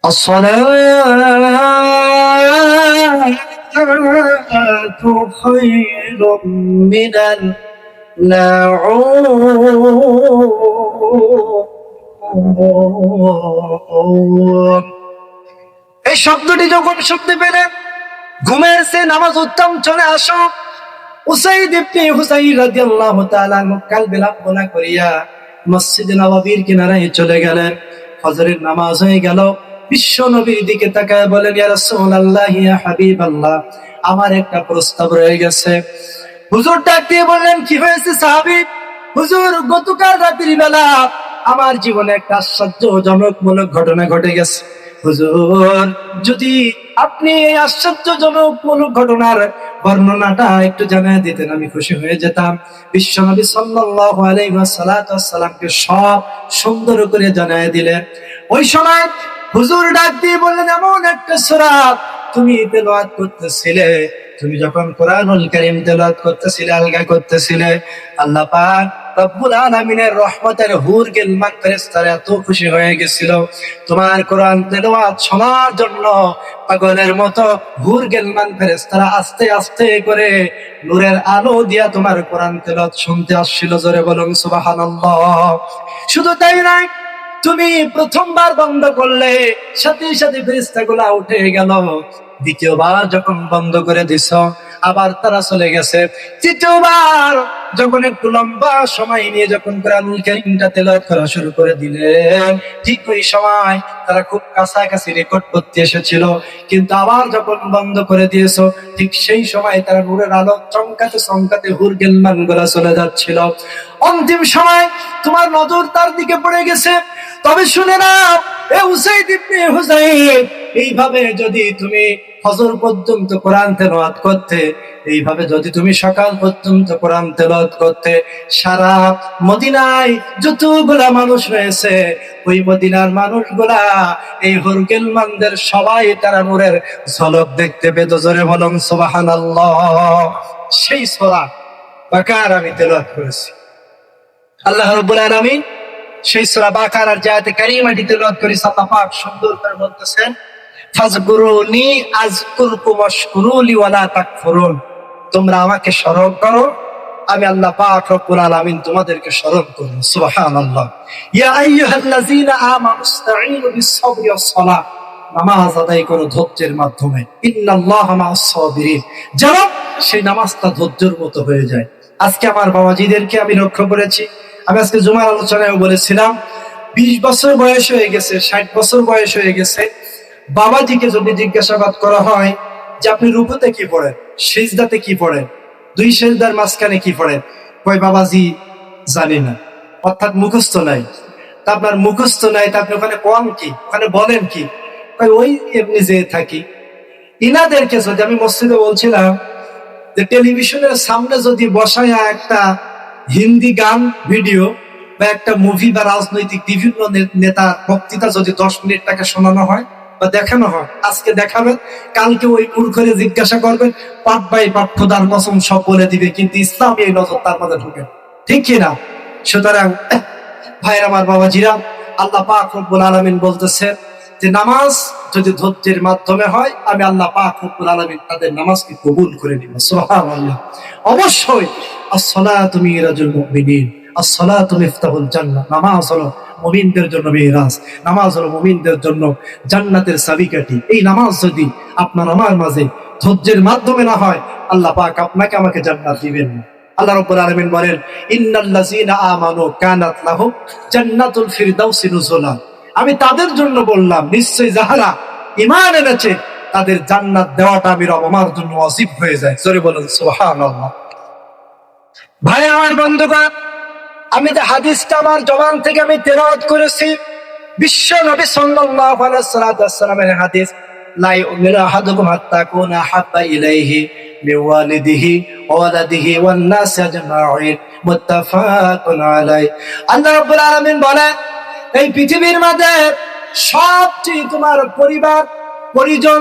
الصلاة خير من النعوم। এই শব্দটি যখন শুনতে পেলেন, ঘুমের সে নামাজ উত্তম চলে আসো। উসাইদ ইবনে হুযাইর রাদিয়াল্লাহু তাআলা আনহু কালবে লাভনা করিয়া মসজিদে নববীর কিনারায় চলে গেলেন। ফজরের নামাজ হয়ে গেল। বিশ্ব নবীর দিকে তাকায় বলেন, ইয়া রাসূলুল্লাহ, ইয়া হাবিবাল্লাহ, আমার একটা প্রস্তাব রয়ে গেছে। হুজুর ডাক দিয়ে বললেন, কি হয়েছে সাহাবী? হুজুর, গতকাল রাতের বেলা আমার জীবনে একটা আশ্চর্যজনকমূলক ঘটনা ঘটে গেছে। হুজুর, যদি আপনি এই আশ্চর্যজনকমূলক ঘটনার বর্ণনাটা একটু জানায় দিতেন আমি খুশি হয়ে যেতাম। বিশ্বনবী সাল্লাল্লাহু আলাইহি ওয়াসাল্লামকে সব সুন্দর করে জানায় দিলেন। ওই সময় হুজুর ডাক দিয়ে বললেন, এমন একটা সূরা তুমি তেলাওয়াত করতেছিলে, তুমি যখন কোরআনুল কারীম তেলাওয়াত করতেছিলে, আলগা করতেছিলে, আল্লাহ পাক রব্বুল আলামিনের রহমতের হুর গিলমান ফেরেশতারা এত খুশি হয়ে গেছিল তোমার কোরআন তেলাওয়াত শোনার জন্য। পাগলের মতো হুর গিলমান ফেরেশতারা আস্তে আস্তে করে নূরের আলো দিয়া তোমার কোরআন তেলাওয়াত শুনতে আসছিল। জোরে বলুন সুবহানাল্লাহ। শুধু তাই নয়, তুমি প্রথমবার বন্ধ করলে সাথে সাথে ফেরেশতাগুলো উঠে গেল, দ্বিতীয়বার যখন বন্ধ করে দিছ আবার তারা চলে গেছে, তৃতীয়বার যখন একটু লম্বা সময় নিয়ে যখন কোরআনুল কারীমটা তেলাওয়াত করা শুরু করে দিলেন, ঠিক ওই সময় তারা খুব কাছাকাছি রেকর্ড করতে এসেছিল, কিন্তু আবার যখন বন্ধ করে দিয়েছো ঠিক সেই সময় তারা নূরের আলো চমকাতে চমকাতে হুরগেলমান গুলা চলে যাচ্ছিল। অন্তিম সময় তোমার নজর তার দিকে পড়ে গেছে। তবে শুনে নাও এ উসাইদ ইবনে হুযাইর, এইভাবে যদি তুমি ফজর পর্যন্ত কোরআন তেলাওয়াত করতে, এইভাবে যদি তুমি সকাল পর্যন্ত কোরআন তেলাওয়াত করতে, সারা মদিনায় যতগুলা মানুষ রয়েছে ওই মদিনার মানুষগুলা এই হুরগেলমানদের সবাই তারা নূরের ঝলক দেখতে পেত। জোরে বলুন সুবহানাল্লাহ। সেই সূরা বাকারা আমি তেলাওয়াত করেছি। আল্লাহ রাব্বুল আলামিন সেই সূরা বাকারার যে আয়াতে কারিমাটি তেলাওয়াত করেছে, আল্লাহ পাক সুন্দর করে বলতেছেন, ফাজকুরুনি আযকুরকুম ওয়াশকুরুলি ওয়ালা তাকফুরুন। তোমরা আমাকে স্মরণ করো, আমি আল্লাহ পাক রব্বুল আলামিন তোমাদেরকে স্মরণ করব। সুবহানাল্লাহ। ইয়া আইয়ুহাল্লাযীনা আমানুস্তাঈনু বিস-সাবরি ওয়াস-সালাহ। নামাজ আদায় করো ধৈর্যের মাধ্যমে। ইন্নাল্লাহা মা'আস সাবিরিন। যেন সেই নামাজটা ধৈর্যের মতো হয়ে যায়। আজকে আমার বাবাজিদেরকে আমি লক্ষ্য করেছি, আমি আজকে জুমার আলোচনায় বলেছিলাম 20 বছর বয়স হয়ে গেছে, 60 বছর বয়স হয়ে গেছে, বাবাজিকে যদি জিজ্ঞাসাবাদ করা হয় যে আপনি রুকুতে কি পড়েন, সিজদাতে কি পড়েন, দুই সিজদার মাঝখানে কি পড়েন, কই বাবাজি জানি না, অর্থাৎ মুখস্থ নাই। তা আপনার মুখস্থ নাই, তা আপনি ওখানে কোন কি, ওখানে বলেন কি, কই ওই এমনি যে থাকি। ইনাদেরকে যদি আমি মসজিদে বলছিলাম যে টেলিভিশনের সামনে যদি বসায়া একটা হিন্দি গান ভিডিও বা একটা মুভি বা রাজনৈতিক বিভিন্ন নেতার বক্তৃতা যদি 10 মিনিট টাকা শোনানো হয় বা দেখানো হয়, আজকে দেখাবেন, কালকে ওই মূর্খরে জিজ্ঞাসা করবেন, পাট বাই পাট খোদার কসম সব বলে দিবে, কিন্তু ইসলামী এই নজর তার মধ্যে ঢুকে, ঠিক কিনা? সুতরাং ভাইয়ের আমার বাবাজিরা, আল্লাহ পাক রব্বুল আলামিন বলতেছে যে নামাজ যদি ধৈর্যের মাধ্যমে হয়, আমি আল্লাহ পাক রব্বুল আলামিন তাদের নামাজকে কবুল করে নিব। সুবহানাল্লাহ। অবশ্যই আস-সালাতু মিরাজুল মুমিনিন, আস-সালাতু মিফতাহুল জান্নাহ। নামাজ হলো মুমিনদের জন্য মিরাজ, নামাজ হলো মুমিনদের জন্য জান্নাতের চাবিকাঠি। এই নামাজ যদি আপনার আমার মাঝে ধৈর্যের মাধ্যমে না হয়, আল্লাহ পাক আপনাকে আমাকে জান্নাত দিবেন না। আল্লাহ রাব্বুল আলামিন বলেন, ইন্নাল্লাযীনা আমানু কানাত লাহুম জান্নাতুল ফিরদাউসি নুজুলা। আমি তাদের জন্য বললাম, নিশ্চয়ই যারা ঈমান এনেছে তাদের জান্নাত দেওয়াটা আমি রব আমার জন্য ওয়াজিব হয়ে যায়। জোরে বলেন সুবহানাল্লাহ। ভাই আমার বন্ধুগণ, আমি যে হাদিসটা আমার জবান থেকে আমি তেলাওয়াত করেছি, বিশ্ব নবী সাল্লাল্লাহু আলাইহি ওয়াসাল্লামের হাদিস, লা ইউমিনু আহাদুকুম হাত্তা কুনা হাব্বা ইলাইহি মিন ওয়ালিদিহি ওয়া ওয়ালাদিহি ওয়ান নাসি আজমাইন, মুত্তাফাকুন আলাইহি। আল্লাহ রাব্বুল আলামিন বলেন, এই পৃথিবীর মধ্যে সবচেয়ে তোমার পরিবার পরিজন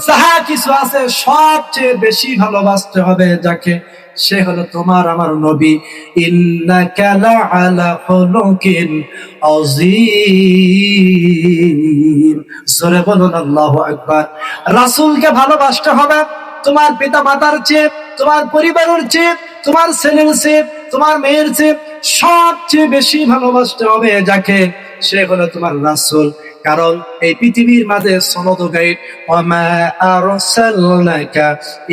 যাহা কিছু আছে সবচেয়ে বেশি ভালোবাসতে হবে যাকে, সে হলো তোমার আমার নবী। ইন্নাকা লাআলা খুলুকিন আযীম। জোরে বলুন আল্লাহু আকবার। রাসূলকে ভালোবাসতে হবে তোমার পিতা মাতার চেয়ে, তোমার পরিবারের চেয়ে, তোমার ছেলের চেয়ে, তোমার মেয়ের চেয়ে সবচেয়ে বেশি ভালোবাসতে হবে যাকে, সে হলো তোমার রাসূল। কারণ এই পৃথিবীর মাঝে সনদ গাইড, ওয়ামা আরসালনাকা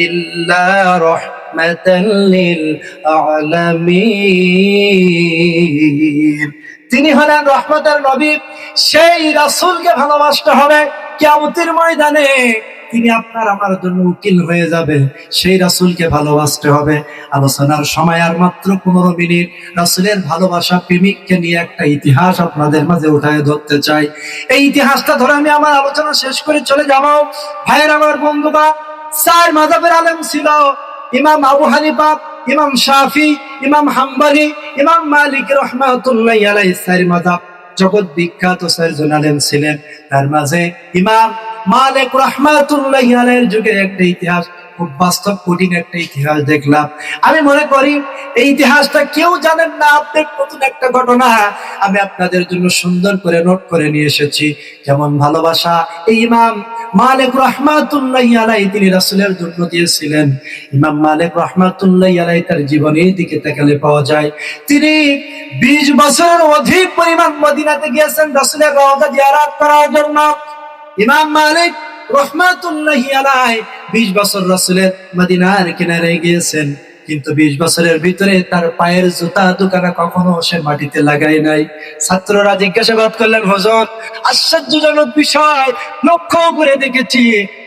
ইল্লা রাহমাতাল লিল আলামিন। তিনি হলেন রহমতের নবী। সেই রাসূলকে ভালোবাসতে হবে। কিয়ামতের ময়দানে তিনি আপনার আমার জন্য উকিল হয়ে যাবে, সেই রাসূলকে ভালোবাসতে হবে। আলোচনার সময় আর মাত্র 15 মিনিট। রাসূলের ভালোবাসা প্রেমিককে নিয়ে একটা ইতিহাস আপনাদের মাঝে উঠায় ধরতে চাই। এই ইতিহাসটা ধরে আমি আমার আলোচনা শেষ করে চলে যাব। ভাইয়ের আমার বন্ধুরা, 4 মাযহাবের আলেম ছিল, ইমাম আবু হানিফা, ইমাম শাফি, ইমাম হাম্বলি, ইমাম মালিক রাহমাতুল্লাহি আলাইহি। 4 মাযহাব জগৎ বিখ্যাত 4 জন আলেম ছিলেন। তার মাঝে ইমাম মালিক রাহমাতুল্লাহি আলাইহির যুগে একটা ইতিহাস খুব বাস্তব কঠিন একটা ইতিহাস দেখলাম। আমি মনে করি এই ইতিহাসটা কেউ জানেন না, আপনার নতুন একটা ঘটনা আমি আপনাদের জন্য সুন্দর করে নোট করে নিয়ে এসেছি। যেমন ভালোবাসা এই ইমাম মালিক রাহমাতুল্লাহি আলাইহি তিনি রাসূলের জন্য দিয়েছিলেন। ইমাম মালিক রাহমাতুল্লাহি আলাইহি তার জীবনের দিকে তাকালে পাওয়া যায় তিনি 20 বছরের অধিক পরিমাণ মদিনাতে গিয়েছেন রাসূলের রওজা জিয়ারত করার জন্য। ইমাম মালিক রাহমাতুল্লাহি আলাইহি 20 বছর রাসূলের মদিনার কিনারে গিয়েছেন, কিন্তু 20 বছরের ভিতরে তার পায়ের জুতা দুখানা কখনো সে মাটিতে লাগায় নাই। ছাত্ররা জিজ্ঞাসাবাদ করলেন, হুজুর আশ্চর্যজনক বিষয়, লক্ষ্য করে দেখেছি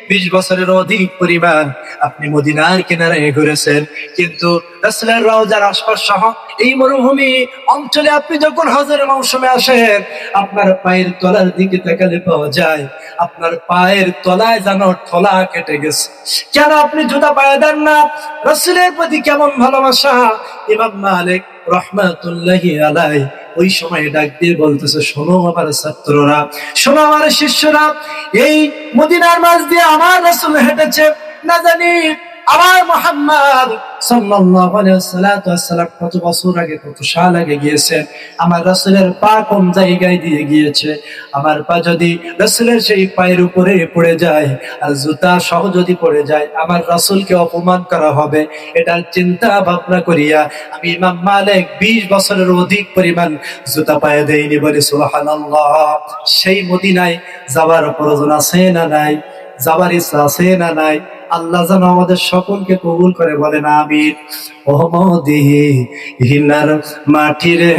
20 বছরের অধিক পরিমাণ আপনি মদিনার কিনারে ঘুরেছেন, কিন্তু রাসূলের রওজার আশপাশ সহ এই মরুভূমি অঞ্চলে আপনি যখন হজের মৌসুমে আসেন আপনার পায়ের তলার দিকে তাকালে পাওয়া যায় আপনার পায়ের তলায় যেন ঠোলা কেটে গেছে। কেন আপনি জুতা পায়ে দেন না? রাসূলের প্রতি কেমন ভালোবাসা! ইমাম মালিক রাহমাতুল্লাহি আলাইহি ওই সময় ডাক দিয়ে বলতেছে, শোনো আমার ছাত্ররা, শোনো আমার শিষ্যরা, এই মদিনার মাঝ দিয়ে আমার রাসূল হেঁটেছে, না জানি আমার মুহাম্মদ সাল্লাল্লাহু আলাইহি ওয়াসাল্লাম কত বছর আগে, কত সাল আগে গিয়েছেন। আমার রাসূলের পা কোন জায়গায় দিয়ে গিয়েছে, আমার পা যদি রাসূলের সেই পায়ের উপরে পড়ে যায় আর জুতা সহ যদি পড়ে যায় আমার রাসূলকে অপমান করা হবে। এটার চিন্তা ভাবনা করিয়া আমি ইমাম মালিক 20 বছরের অধিক পরিমাণ জুতা পায়ে দেইনি। বলে সুবহানাল্লাহ। সেই মদিনায় যাবার প্রয়োজন আছে না নাই? যাবার ইচ্ছা আছে না নাই? আল্লাহ যেন আমাদের সকলকে কবুল করে, বলেন আমিন। ও মদিনার মাটি রে,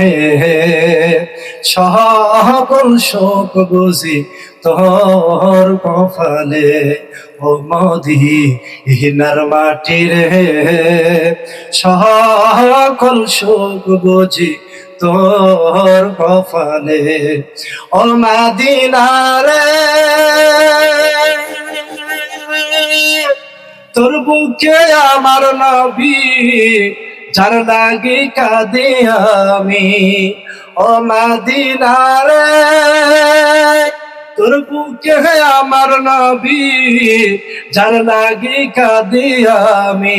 সকল শোক বুঝি তোর কপালে, ও মদিনার মাটি রে, সকল শোক বুঝি তোর কপালে, ও মদিনা রে, তোর বুকে আমার নবী যার লাগি কাঁদি আমি, ও মদিনা রে, তোর বুকে আমার নবী যার লাগি কাঁদি আমি,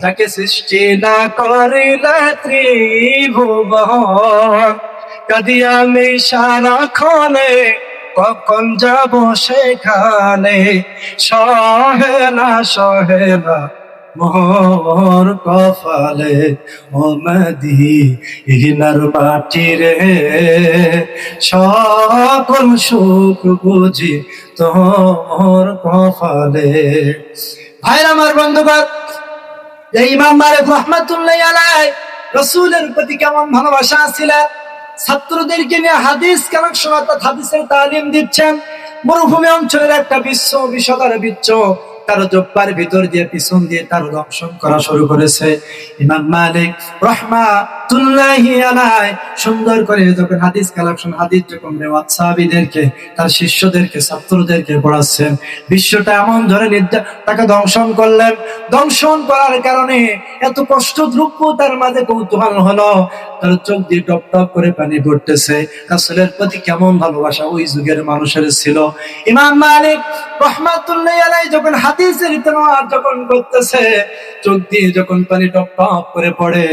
যাকে সৃষ্টি না করিলে ত্রিভুবন, কাঁদি আমি সারাক্ষণে, কখন যাব সেখানে, সহে না মোর কপালে, ও মদিনার মাটি রে, সকল সুখ বুঝি তোর কপালে। ভাইরা আমার, বন্ধুগণ, এই ইমাম মালিক রাহমাতুল্লাহি আলাইহি রাসূলের প্রতি কেমন ভালোবাসা ছিল। ছাত্রদেরকে নিয়ে হাদিস কালেকশন অর্থাৎ হাদিসের তালিম দিচ্ছেন। মরুভূমি অঞ্চলের একটা বিষধর বিচ্ছ তার জব্বার ভিতর দিয়ে পিছন দিয়ে তার দংশন করা শুরু করেছে। ইমাম মালিক রাহমাতুল্লাহি আলাইহি সুন্দর করে যখন হাদিস কালেকশন, হাদিস যখন সাহাবীদেরকে, তার শিষ্যদেরকে, ছাত্রদেরকে পড়াচ্ছেন, বিশ্বটা এমন ধরে তাকে দংশন করলেন। দংশন করার কারণে এত কষ্ট দ্রব্য তার মাঝে কৌতূহল হলো, তার চোখ দিয়ে টপ টপ করে পানি পড়তেছে। রাসূলের প্রতি কেমন ভালোবাসা ওই যুগের মানুষের ছিল। ইমাম মালিক রাহমাতুল্লাহি আলাইহি যখন হাদিসের ইতিমাদ যখন করতেছে, চোখ দিয়ে যখন পানি টপ টপ করে পড়ে,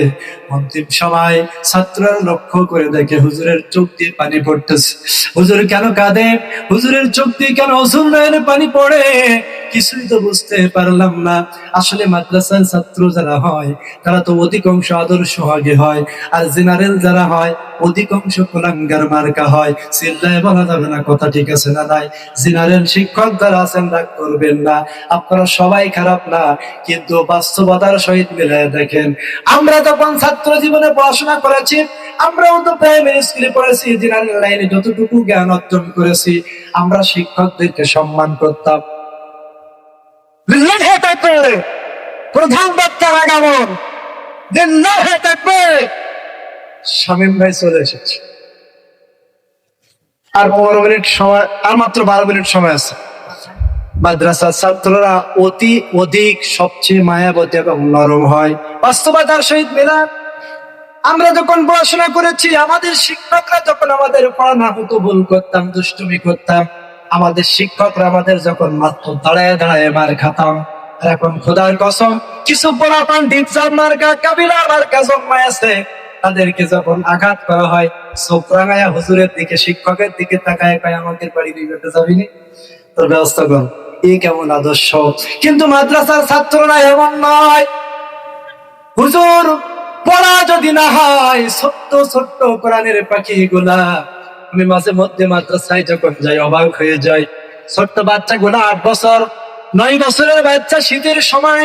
অন্তিম সময় ছাত্ররা লক্ষ্য করে দেখে হুজুরের চোখ দিয়ে পানি পড়তেছে। হুজুর কেন কাঁদে? হুজুরের চোখ দিয়ে কেন হুজুর নয়নে পানি পড়ে? কিছুই তো বুঝতে পারলাম না। আসলে মাদ্রাসার ছাত্র যারা হয় তারা তো অধিকাংশ আদর্শ আগে হয়, আর জেনারেল যারা হয় অধিকাংশ কুলাঙ্গার মার্কা হয়। চিল্লায় বলা যাবে না, কথা ঠিক আছে না নাই? জেনারেল শিক্ষক যারা আছেন রাগ করবেন না, আপনারা সবাই খারাপ না, কিন্তু বাস্তবতার সহিত মিলায় দেখেন। আমরা যখন ছাত্র জীবনে পড়াশোনা করেছি, আমরাও তো প্রাইমারি স্কুলে পড়েছি, জেনারেল লাইনে যতটুকু জ্ঞান অর্জন করেছি, আমরা শিক্ষকদেরকে সম্মান করতাম। প্রধান বক্তার আগমন, শামীম ভাই চলে এসেছে। আর 15 মিনিট সময়, আর মাত্র 12 মিনিট সময় আছে। মাদ্রাসার ছাত্ররা অতি অধিক সবচেয়ে মায়াবতী এবং নরম হয়, বাস্তবতার সহিত মেলা। আমরা যখন পড়াশোনা করেছি, আমাদের শিক্ষকরা যখন আমাদের পড়ানো হতো, ভুল করতাম, দুষ্টুমি করতাম, আমাদের শিক্ষকরা আমাদের যখন মাত্র দাঁড়ায় দাঁড়ায় মার খাতাম, আর এখন খোদার কসম কিছু পোলাপান ডিপজাব মার্কা কাবিলা মার্কা জন্মায় আছে, তাদেরকে যখন আঘাত করা হয় চোখ রাঙায়া হুজুরের দিকে শিক্ষকের দিকে তাকায় কয় আমাদের বাড়ি বিগড়তে যাবি নি, তোর ব্যবস্থা কর। এই কেমন আদর্শ! কিন্তু মাদ্রাসার ছাত্ররা এমন নয়। হুজুর পড়া যদি না হয়, ছোট্ট ছোট্ট কোরআনের পাখি গুলা, আমি মাঝে মধ্যে মাদ্রাসায় যখন যাই অবাক হয়ে যাই। ছোট্ট বাচ্চা গুলা 8 বছর 9 বছরের বাচ্চা, শীতের সময়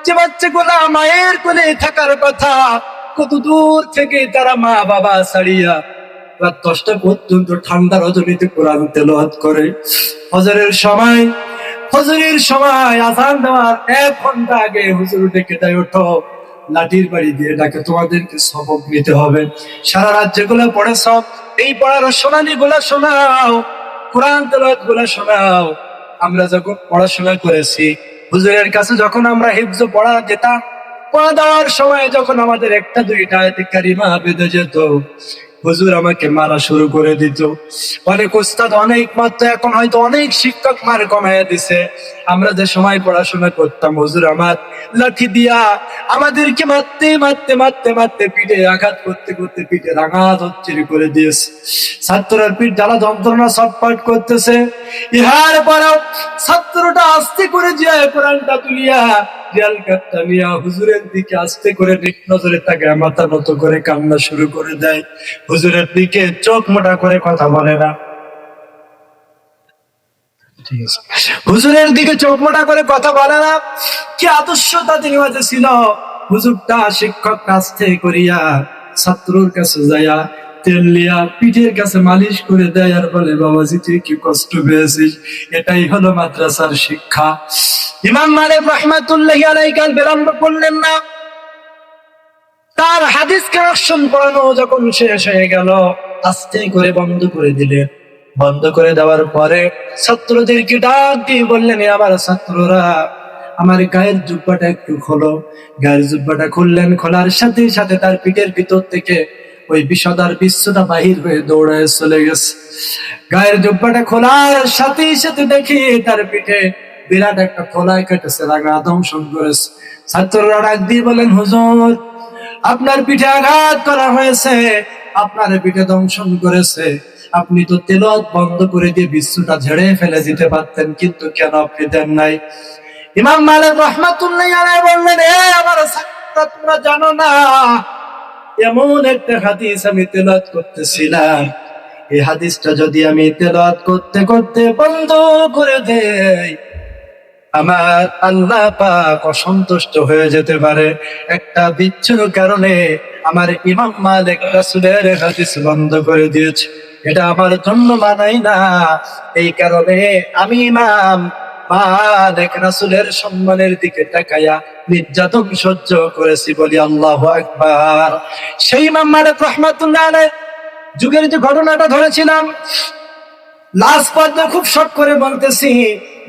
যে বাচ্চাগুলা মায়ের কোলে থাকার কথা, কত দূর থেকে তারা মা বাবা ছাড়িয়া রাত 10টা পর্যন্ত ঠান্ডা রজনীতে কোরআন তেলাওয়াত করে। ফজরের সময় আযান দেওয়ার 1 ঘন্টা আগে হুজুর ডেকে দেয়, ওঠো, লাঠির বাড়ি দিয়ে ডাকে, তোমাদেরকে সবক নিতে হবে। সারা রাত যেগুলো পড়েছ এই পড়ার শোনানি গুলা শোনাও, কোরআন তেলাওয়াত গুলা শোনাও। আমরা যখন পড়াশোনা করেছি হুজুরের কাছে, যখন আমরা হিফজ পড়া যেতাম, পড়া দেওয়ার সময় যখন আমাদের 1-2 আয়াতে কারিমা বেঁধে যেত, হুজুর আমাকে মারা শুরু করে দিত। অনেক উস্তাদ অনেক মাত্র, এখন হয়তো অনেক শিক্ষক মার কমাইয়া দিছে। আমরা যে সময় পড়াশোনা করতাম হুজুর আমার লাঠি দিয়া আমাদেরকে মারতে মারতে মারতে মারতে পিঠে আঘাত করতে করতে পিঠে আঘাত হচ্ছিল করে দিয়েছে। ছাত্রের পিঠ জ্বালা যন্ত্রণা ছটফট করতেছে। ইহার পরেও ছাত্রটা আস্তে করে যায় কোরআনটা তুলিয়া দেয়াল কাটটা নিয়া হুজুরের দিকে আস্তে করে নিক নজরে তাকে মাথা নত করে কান্না শুরু করে দেয়। হুজুরের দিকে চোখ মোটা করে কথা বলে না, হুজুরের দিকে চোখ মোটা করে কথা বলে না। কি আদর্শ তাদের মাঝে ছিল! হুজুরটা শিক্ষক কাছে করিয়া ছাত্রর কাছে যাইয়া তেল লিয়া পিঠের কাছে মালিশ করে দেয় আর বলে, বাবাজি তুই কি কষ্ট পেয়েছিস? এটাই হলো মাদ্রাসার শিক্ষা। ইমাম মালিক রাহমাতুল্লাহি আলাইহি কাল বিলম্ব করলেন না। তার হাদিস কারেকশন পড়ানো যখন শেষ হয়ে গেল, আস্তে করে বন্ধ করে দিলেন। বন্ধ করে দেওয়ার পরে ছাত্রদেরকে ডাক দিয়ে বললেন, আবার ছাত্ররা আমার গায়ের জুব্বাটা একটু খোলো। গায়ের জুব্বাটা খুললেন। খোলার সাথে সাথে তার পিঠের ভিতর থেকে ওই বিষদার বিশ্বটা বাহির হয়ে দৌড়ায় চলে গেছে। গায়ের জুব্বাটা খোলার সাথে সাথে দেখি তার পিঠে বিরাট একটা খোলাই কেটেছে, রাগা দংশন করেছে। ছাত্ররা ডাক দিয়ে বলেন, হুজুর আপনার পিঠে আঘাত করা হয়েছে, আপনার পিঠে দংশন করেছে। আপনি তো তেলাওয়াত বন্ধ করে দিয়ে বিশ্বটা ঝেড়ে ফেলে দিতে পারতেন, কিন্তু কেন আপনি দেন নাই? ইমাম মালিক রাহমাতুল্লাহি আলাইহি বললেন, আমার ছাত্ররা তোমরা জানো না, এমন একটা হাদিস আমি তেলাওয়াত করতেছিলাম, এই হাদিসটা যদি আমি তেলাওয়াত করতে করতে বন্ধ করে দেই, আমার আল্লাহ পাক অসন্তুষ্ট হয়ে যেতে পারে। একটা বিচ্ছুর কারণে আমার ইমাম মালিক রাসূলের হাদিস বন্ধ করে দিয়েছে, এটা আমার জন্য মানাই না। এই কারণে আমি ইমাম মালিক রাসূলের সম্মানের দিকে তাকায়া নির্যাতন সহ্য করেছি, বলি আল্লাহু আকবার। সেই ইমাম মালিক রাহমাতুল্লাহি আলাইহি যুগের যে ঘটনাটা ধরেছিলাম, লাস্ট পর্যায়ে খুব শর্ট করে বলতেছি,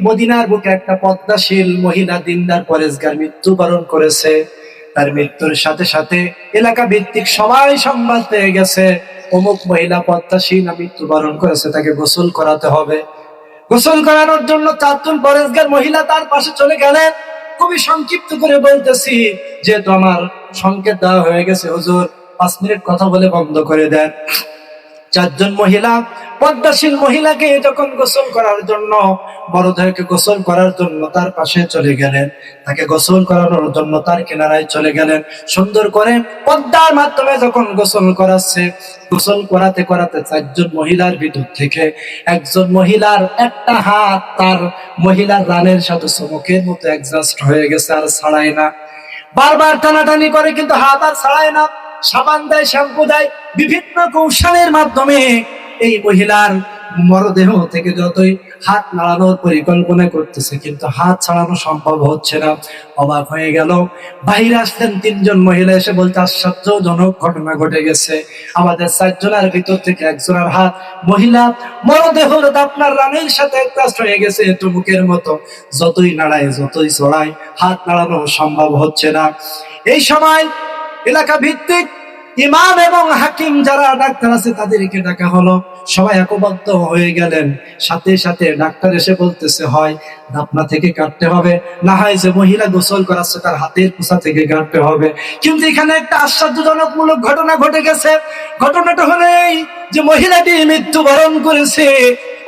মদিনার বুকে একটা পদ্মাশীল মহিলা দিনদার পরেশগার মৃত্যুবরণ করেছে। তার মৃত্যুর সাথে সাথে এলাকা ভিত্তিক সবাই সংবাদ পেয়ে গেছে, অমুক মহিলা পদ্মাশীল মৃত্যুবরণ করেছে, তাকে গোসল করাতে হবে। গোসল করানোর জন্য 4 জন পরেশগার মহিলা তার পাশে চলে গেলেন। খুবই সংক্ষিপ্ত করে বলতেছি, যেহেতু আমার সংকেত দেওয়া হয়ে গেছে, হুজুর 5 মিনিট কথা বলে বন্ধ করে দেন। 4 জন মহিলা পদ্মাশীল মহিলাকে যখন গোসল করার জন্য, বড়দেরকে গোসল করার জন্য তার পাশে চলে গেলেন, তাকে গোসল করানোর জন্য তার কিনারায় চলে গেলেন। সুন্দর করে পদ্মার মাধ্যমে যখন গোসল করাচ্ছে, গোসল করাতে করাতে 4 জন মহিলার ভিতর থেকে একজন মহিলার একটা হাত তার মহিলার রানের সাথে চমকের মতো অ্যাডজাস্ট হয়ে গেছে, আর ছাড়ায় না। বারবার টানাটানি করে কিন্তু হাত আর ছাড়ায় না। সাবান দেয়, শ্যাম্পু দেয়, বিভিন্ন কৌশলের মাধ্যমে এই মহিলার মরদেহ থেকে যতই হাত নাড়ানোর পরিকল্পনা করতেছে, কিন্তু হাত ছাড়ানো সম্ভব হচ্ছে না। অবাক হয়ে গেল। বাইরে আসলেন 3 জন মহিলা, এসে বলতে, আশ্চর্যজনক ঘটনা ঘটে গেছে। আমাদের 4 জনের ভিতর থেকে একজনের হাত মহিলা মরদেহ আপনার রানের সাথে অ্যাডজাস্ট হয়ে গেছে, টুমুকের মতো। যতই নাড়ায় যতই চড়ায় হাত নাড়ানো সম্ভব হচ্ছে না। এই সময় এলাকা ভিত্তিক ইমাম এবং হাকিম যারা ডাক্তার আছে তাদেরকে ডাকা হলো, সবাই একবদ্ধ হয়ে গেলেন। সাথে সাথে ডাক্তার এসে বলতেছে, হয় আপনা থেকে কাটতে হবে, না হয় যে মহিলা গোসল করাচ্ছে তার হাতের কুচা থেকে কাটতে হবে। কিন্তু এখানে একটা আশ্চর্যজনক মূলক ঘটনা ঘটে গেছে। ঘটনাটা হলো এই যে মহিলাটি মৃত্যুবরণ করেছে,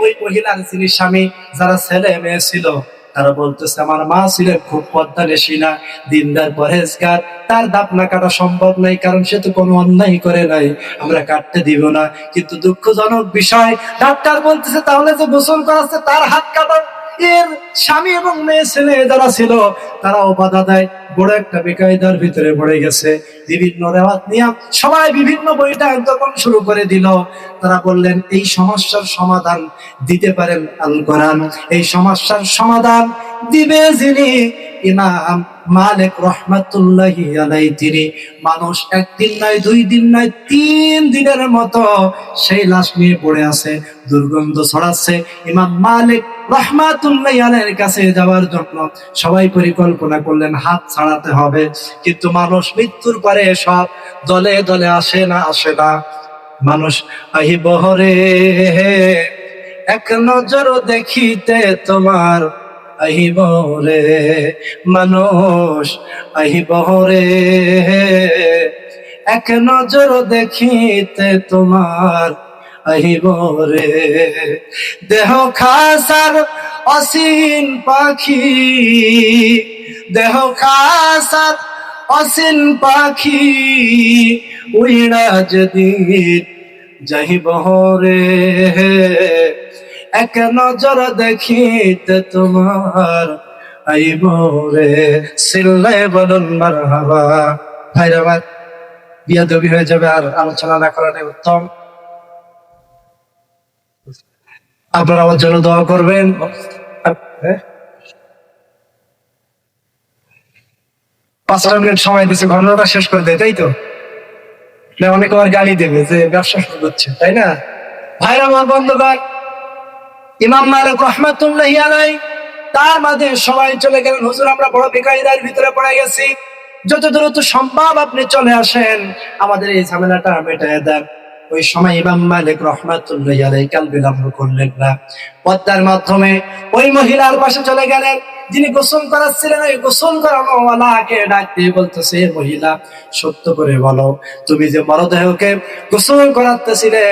ওই মহিলার যিনি স্বামী, যারা ছেলে মেয়ে ছিল, তারা বলতেছে আমার মা ছিলেন খুব পর্দানিশীনা, দিনদার পরহেজগার, তার দাপনা কাটা সম্ভব নাই, কারণ সে তো কোনো অন্যায় করে নাই, আমরা কাটতে দিব না। কিন্তু দুঃখজনক বিষয়, ডাক্তার বলতেছে তাহলে যে গোসল করাচ্ছে তার হাত কাটা। এর স্বামী এবং মেয়ে ছেলে যারা ছিল তারাও বাধা দেয়, বড় একটা বেকায়দার ভিতরে পড়ে গেছে। বিভিন্ন রেওয়াত নিয়ম সবাই বিভিন্ন বইটা যখন শুরু করে দিল, তারা বললেন এই সমস্যার সমাধান দিতে পারেন আল কোরআন, এই সমস্যার সমাধান দিবে যিনি ইমাম মালিক রহমাতুল্লাহি আলাইহি। তিনি মানুষ একদিন নয়, 2 দিন নয়, 3 দিনের মতো সেই লাশ নিয়ে পড়ে আছে, দুর্গন্ধ ছড়াচ্ছে। ইমাম মালিক রহমাতুল্লাহি আলাইহির কাছে যাওয়ার জন্য সবাই পরিকল্পনা করলেন হাত ছাড়াতে হবে। কিন্তু মানুষ মৃত্যুর পরে সব দলে দলে আসে না, আসে না। মানুষ আহিব রে এক নজর দেখিতে তোমার, আহিব রে মানুষ, আহিব রে এক নজর দেখিতে তোমার, আহিব রে। দেহ খাসার অসীন পাখি, দেহ খাসার অসীন পাখি, উইড়া যেদিন যাহিব রে এক নজর দেখিতে তোমার, আইব রে। সিল্লাই বলুন মারহাবা। ভাইরা আমার, বিয়াদবি হয়ে যাবে আর আলোচনা না করাটাই উত্তম। আপনারা আমার জন্য দোয়া করবেন। 5 মিনিট সময় দিচ্ছে, ঘটনাটা শেষ করে দেয়, তাই তো? অনেকে আমার গালি দেবে যে ব্যবসা শুরু করছে, তাই না? ভাইরা আমার, বন্ধুগণ, ইমাম মালিক রহমাতুল্লাহি আলাইহি তার মাঝে সবাই চলে গেলেন, হুজুর আমরা বড় বেকায়দার ভিতরে পড়ে গেছি, যত দ্রুত সম্ভব আপনি চলে আসেন, আমাদের এই ঝামেলাটা মেটায় দেন। ওই সময় ইমাম মালিক রহমাতুল্লাহি আলাইহি কাল বিলম্ব করলেন না, পর্দার মাধ্যমে ওই মহিলার পাশে চলে গেলেন যিনি গোসল করাচ্ছিলেন। ওই গোসল করানো ওয়ালাকে ডাক দিয়ে বলতেছে, মহিলা সত্য করে বলো, তুমি যে মরদেহকে গোসল করাতেছিলে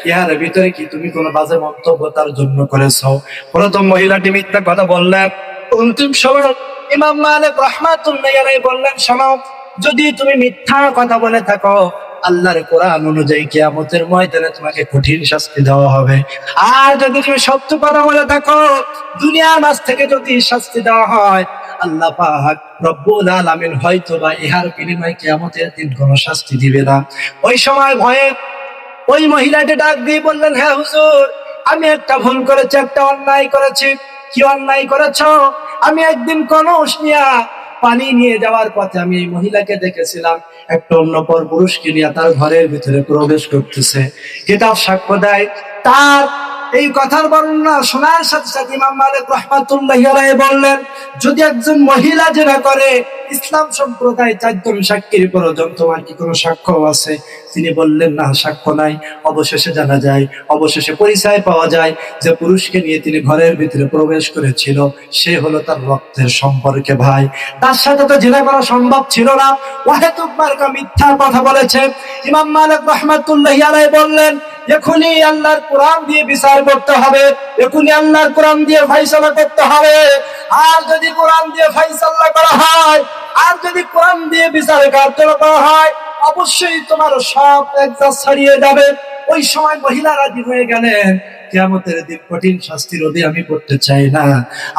ইহার ভিতরে কি তুমি কোনো বাজে মন্তব্য তার জন্য করেছো? প্রথম মহিলাটি মিথ্যা কথা বললেন। অন্তিম সময় ইমাম মালিক রহমাতুল্লাহি আলাইহি বললেন, শোনো, যদি তুমি মিথ্যা কথা বলে থাকো, আল্লাহর কোরআন অনুযায়ী কিয়ামতের ময়দানে তোমাকে কঠিন শাস্তি দেওয়া হবে। আর যদি তুমি সত্য কথা বলে থাকো, দুনিয়ার মাঝ থেকে যদি শাস্তি দেওয়া হয়, আল্লাহ পাক রব্বুল আলামিন হয়তো বা ইহার বিনিময়ে কিয়ামতের দিন কোনো শাস্তি দিবে না। ওই সময় ভয়ে ওই মহিলাটি ডাক দিয়ে বললেন, হ্যাঁ হুজুর, আমি একটা ভুল করেছি, একটা অন্যায় করেছি। কি অন্যায় করেছো? আমি একদিন কলস নিয়ে পানি নিয়ে যাওয়ার পথে আমি এই মহিলাকে দেখেছিলাম একটা অন্য পর পুরুষকে নিয়ে তার ঘরের ভিতরে প্রবেশ করতেছে। কিতাব সাক্ষ্য দেয়। তার এই কথার বর্ণনা শোনার সাথে সাথে ইমাম মালিক রাহমাতুল্লাহি আলাইহি বললেন, যদি একজন মহিলা জেনা করে, ইসলাম সম্প্রদায় 4 জন সাক্ষীর পর্যন্ত তোমার কি কোনো সাক্ষ্য আছে? তিনি বললেন, না, সাক্ষ্য নাই। অবশেষে জানা যায়, অবশেষে পরিচয় পাওয়া যায় যে পুরুষকে নিয়ে তিনি ঘরের ভিতরে প্রবেশ করেছিল সে হলো তার রক্তের সম্পর্কে ভাই। তার সাথে তো জেনা করা সম্ভব ছিল না, ওয়াহেতুক মার্কা মিথ্যা কথা বলেছে। ইমাম মালিক রাহমাতুল্লাহি আলাইহি বললেন, এখনই আল্লাহর কোরআন দিয়ে বিচার করতে হবে, এখনই আল্লাহর কোরআন দিয়ে ফয়সালা করতে হবে। আর যদি কোরআন দিয়ে ফয়সালা করা হয়, আর যদি কোরআন দিয়ে বিচার কার্যকর করা হয়, অবশ্যই তোমার সব একজাত ছাড়িয়ে যাবে। ওই সময় মহিলা রাজি হয়ে গেলেন, কিয়ামতের দিন কঠিন শাস্তি রোধে আমি করতে চাই না,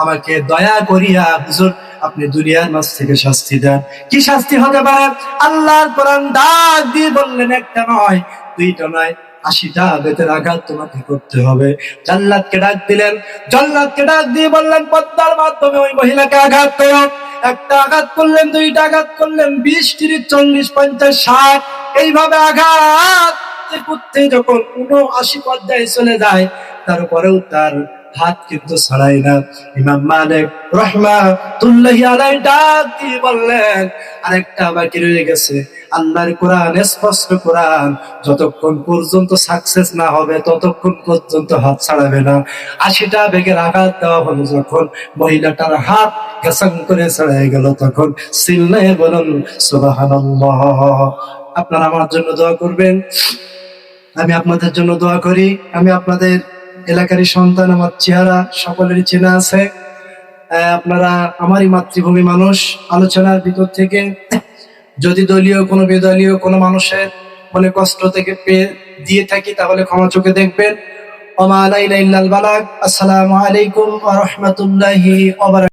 আমাকে দয়া করিয়া হুজুর আপনি দুনিয়ার মাঝ থেকে শাস্তি দেন। কি শাস্তি হতে পারে? আল্লাহর কোরআন ডাক দিয়ে বললেন, একটা নয়, 2টা নয়, 80টা বেতের আঘাত তোমাকে করতে হবে। জাল্লাদকে ডাক দিলেন, জাল্লাদকে ডাক দিয়ে বললেন, পদ্মার মাধ্যমে ওই মহিলাকে আঘাত করো। একটা আঘাত করলেন, 2টা আঘাত করলেন, 20, 30, 40, 50, 60 এইভাবে আঘাত করতে যখন 79 পর্যায়ে চলে যায়, তারপরেও তার হাত কিন্তু ছাড়াই না। ইমাম মালিক রাহমাতুল্লাহি আলাইহি ডাক দিয়ে বললেন, আরেকটা বাকি রয়ে গেছে, আল্লাহর কোরআন, স্পষ্ট কোরআন, যতক্ষণ পর্যন্ত সাকসেস না হবে ততক্ষণ পর্যন্ত হাত ছাড়াবে না। 80টা বেগের আঘাত দেওয়া হলো যখন, মহিলাটার হাত ঘেসাং করে ছাড়াই গেল, তখন চিল্লায়ে বলুন সুবহানাল্লাহ। আপনারা আমার জন্য দোয়া করবেন, আমি আপনাদের জন্য দোয়া করি। আমি আপনাদের এলাকারই সন্তান, আমার চেহারা সকলেরই চেনা আছে। আপনারা আমারই মাতৃভূমি মানুষ। আলোচনার ভিতর থেকে যদি দলীয় কোনো বেদলীয় কোনো মানুষের মনে কষ্ট থেকে দিয়ে থাকি তাহলে ক্ষমা চোখে দেখবেন। ওয়া মা আলাইনা ইল্লাল বালাগ। আসসালামু আলাইকুম ওয়া রাহমাতুল্লাহি ওয়া বারাকাতুহু।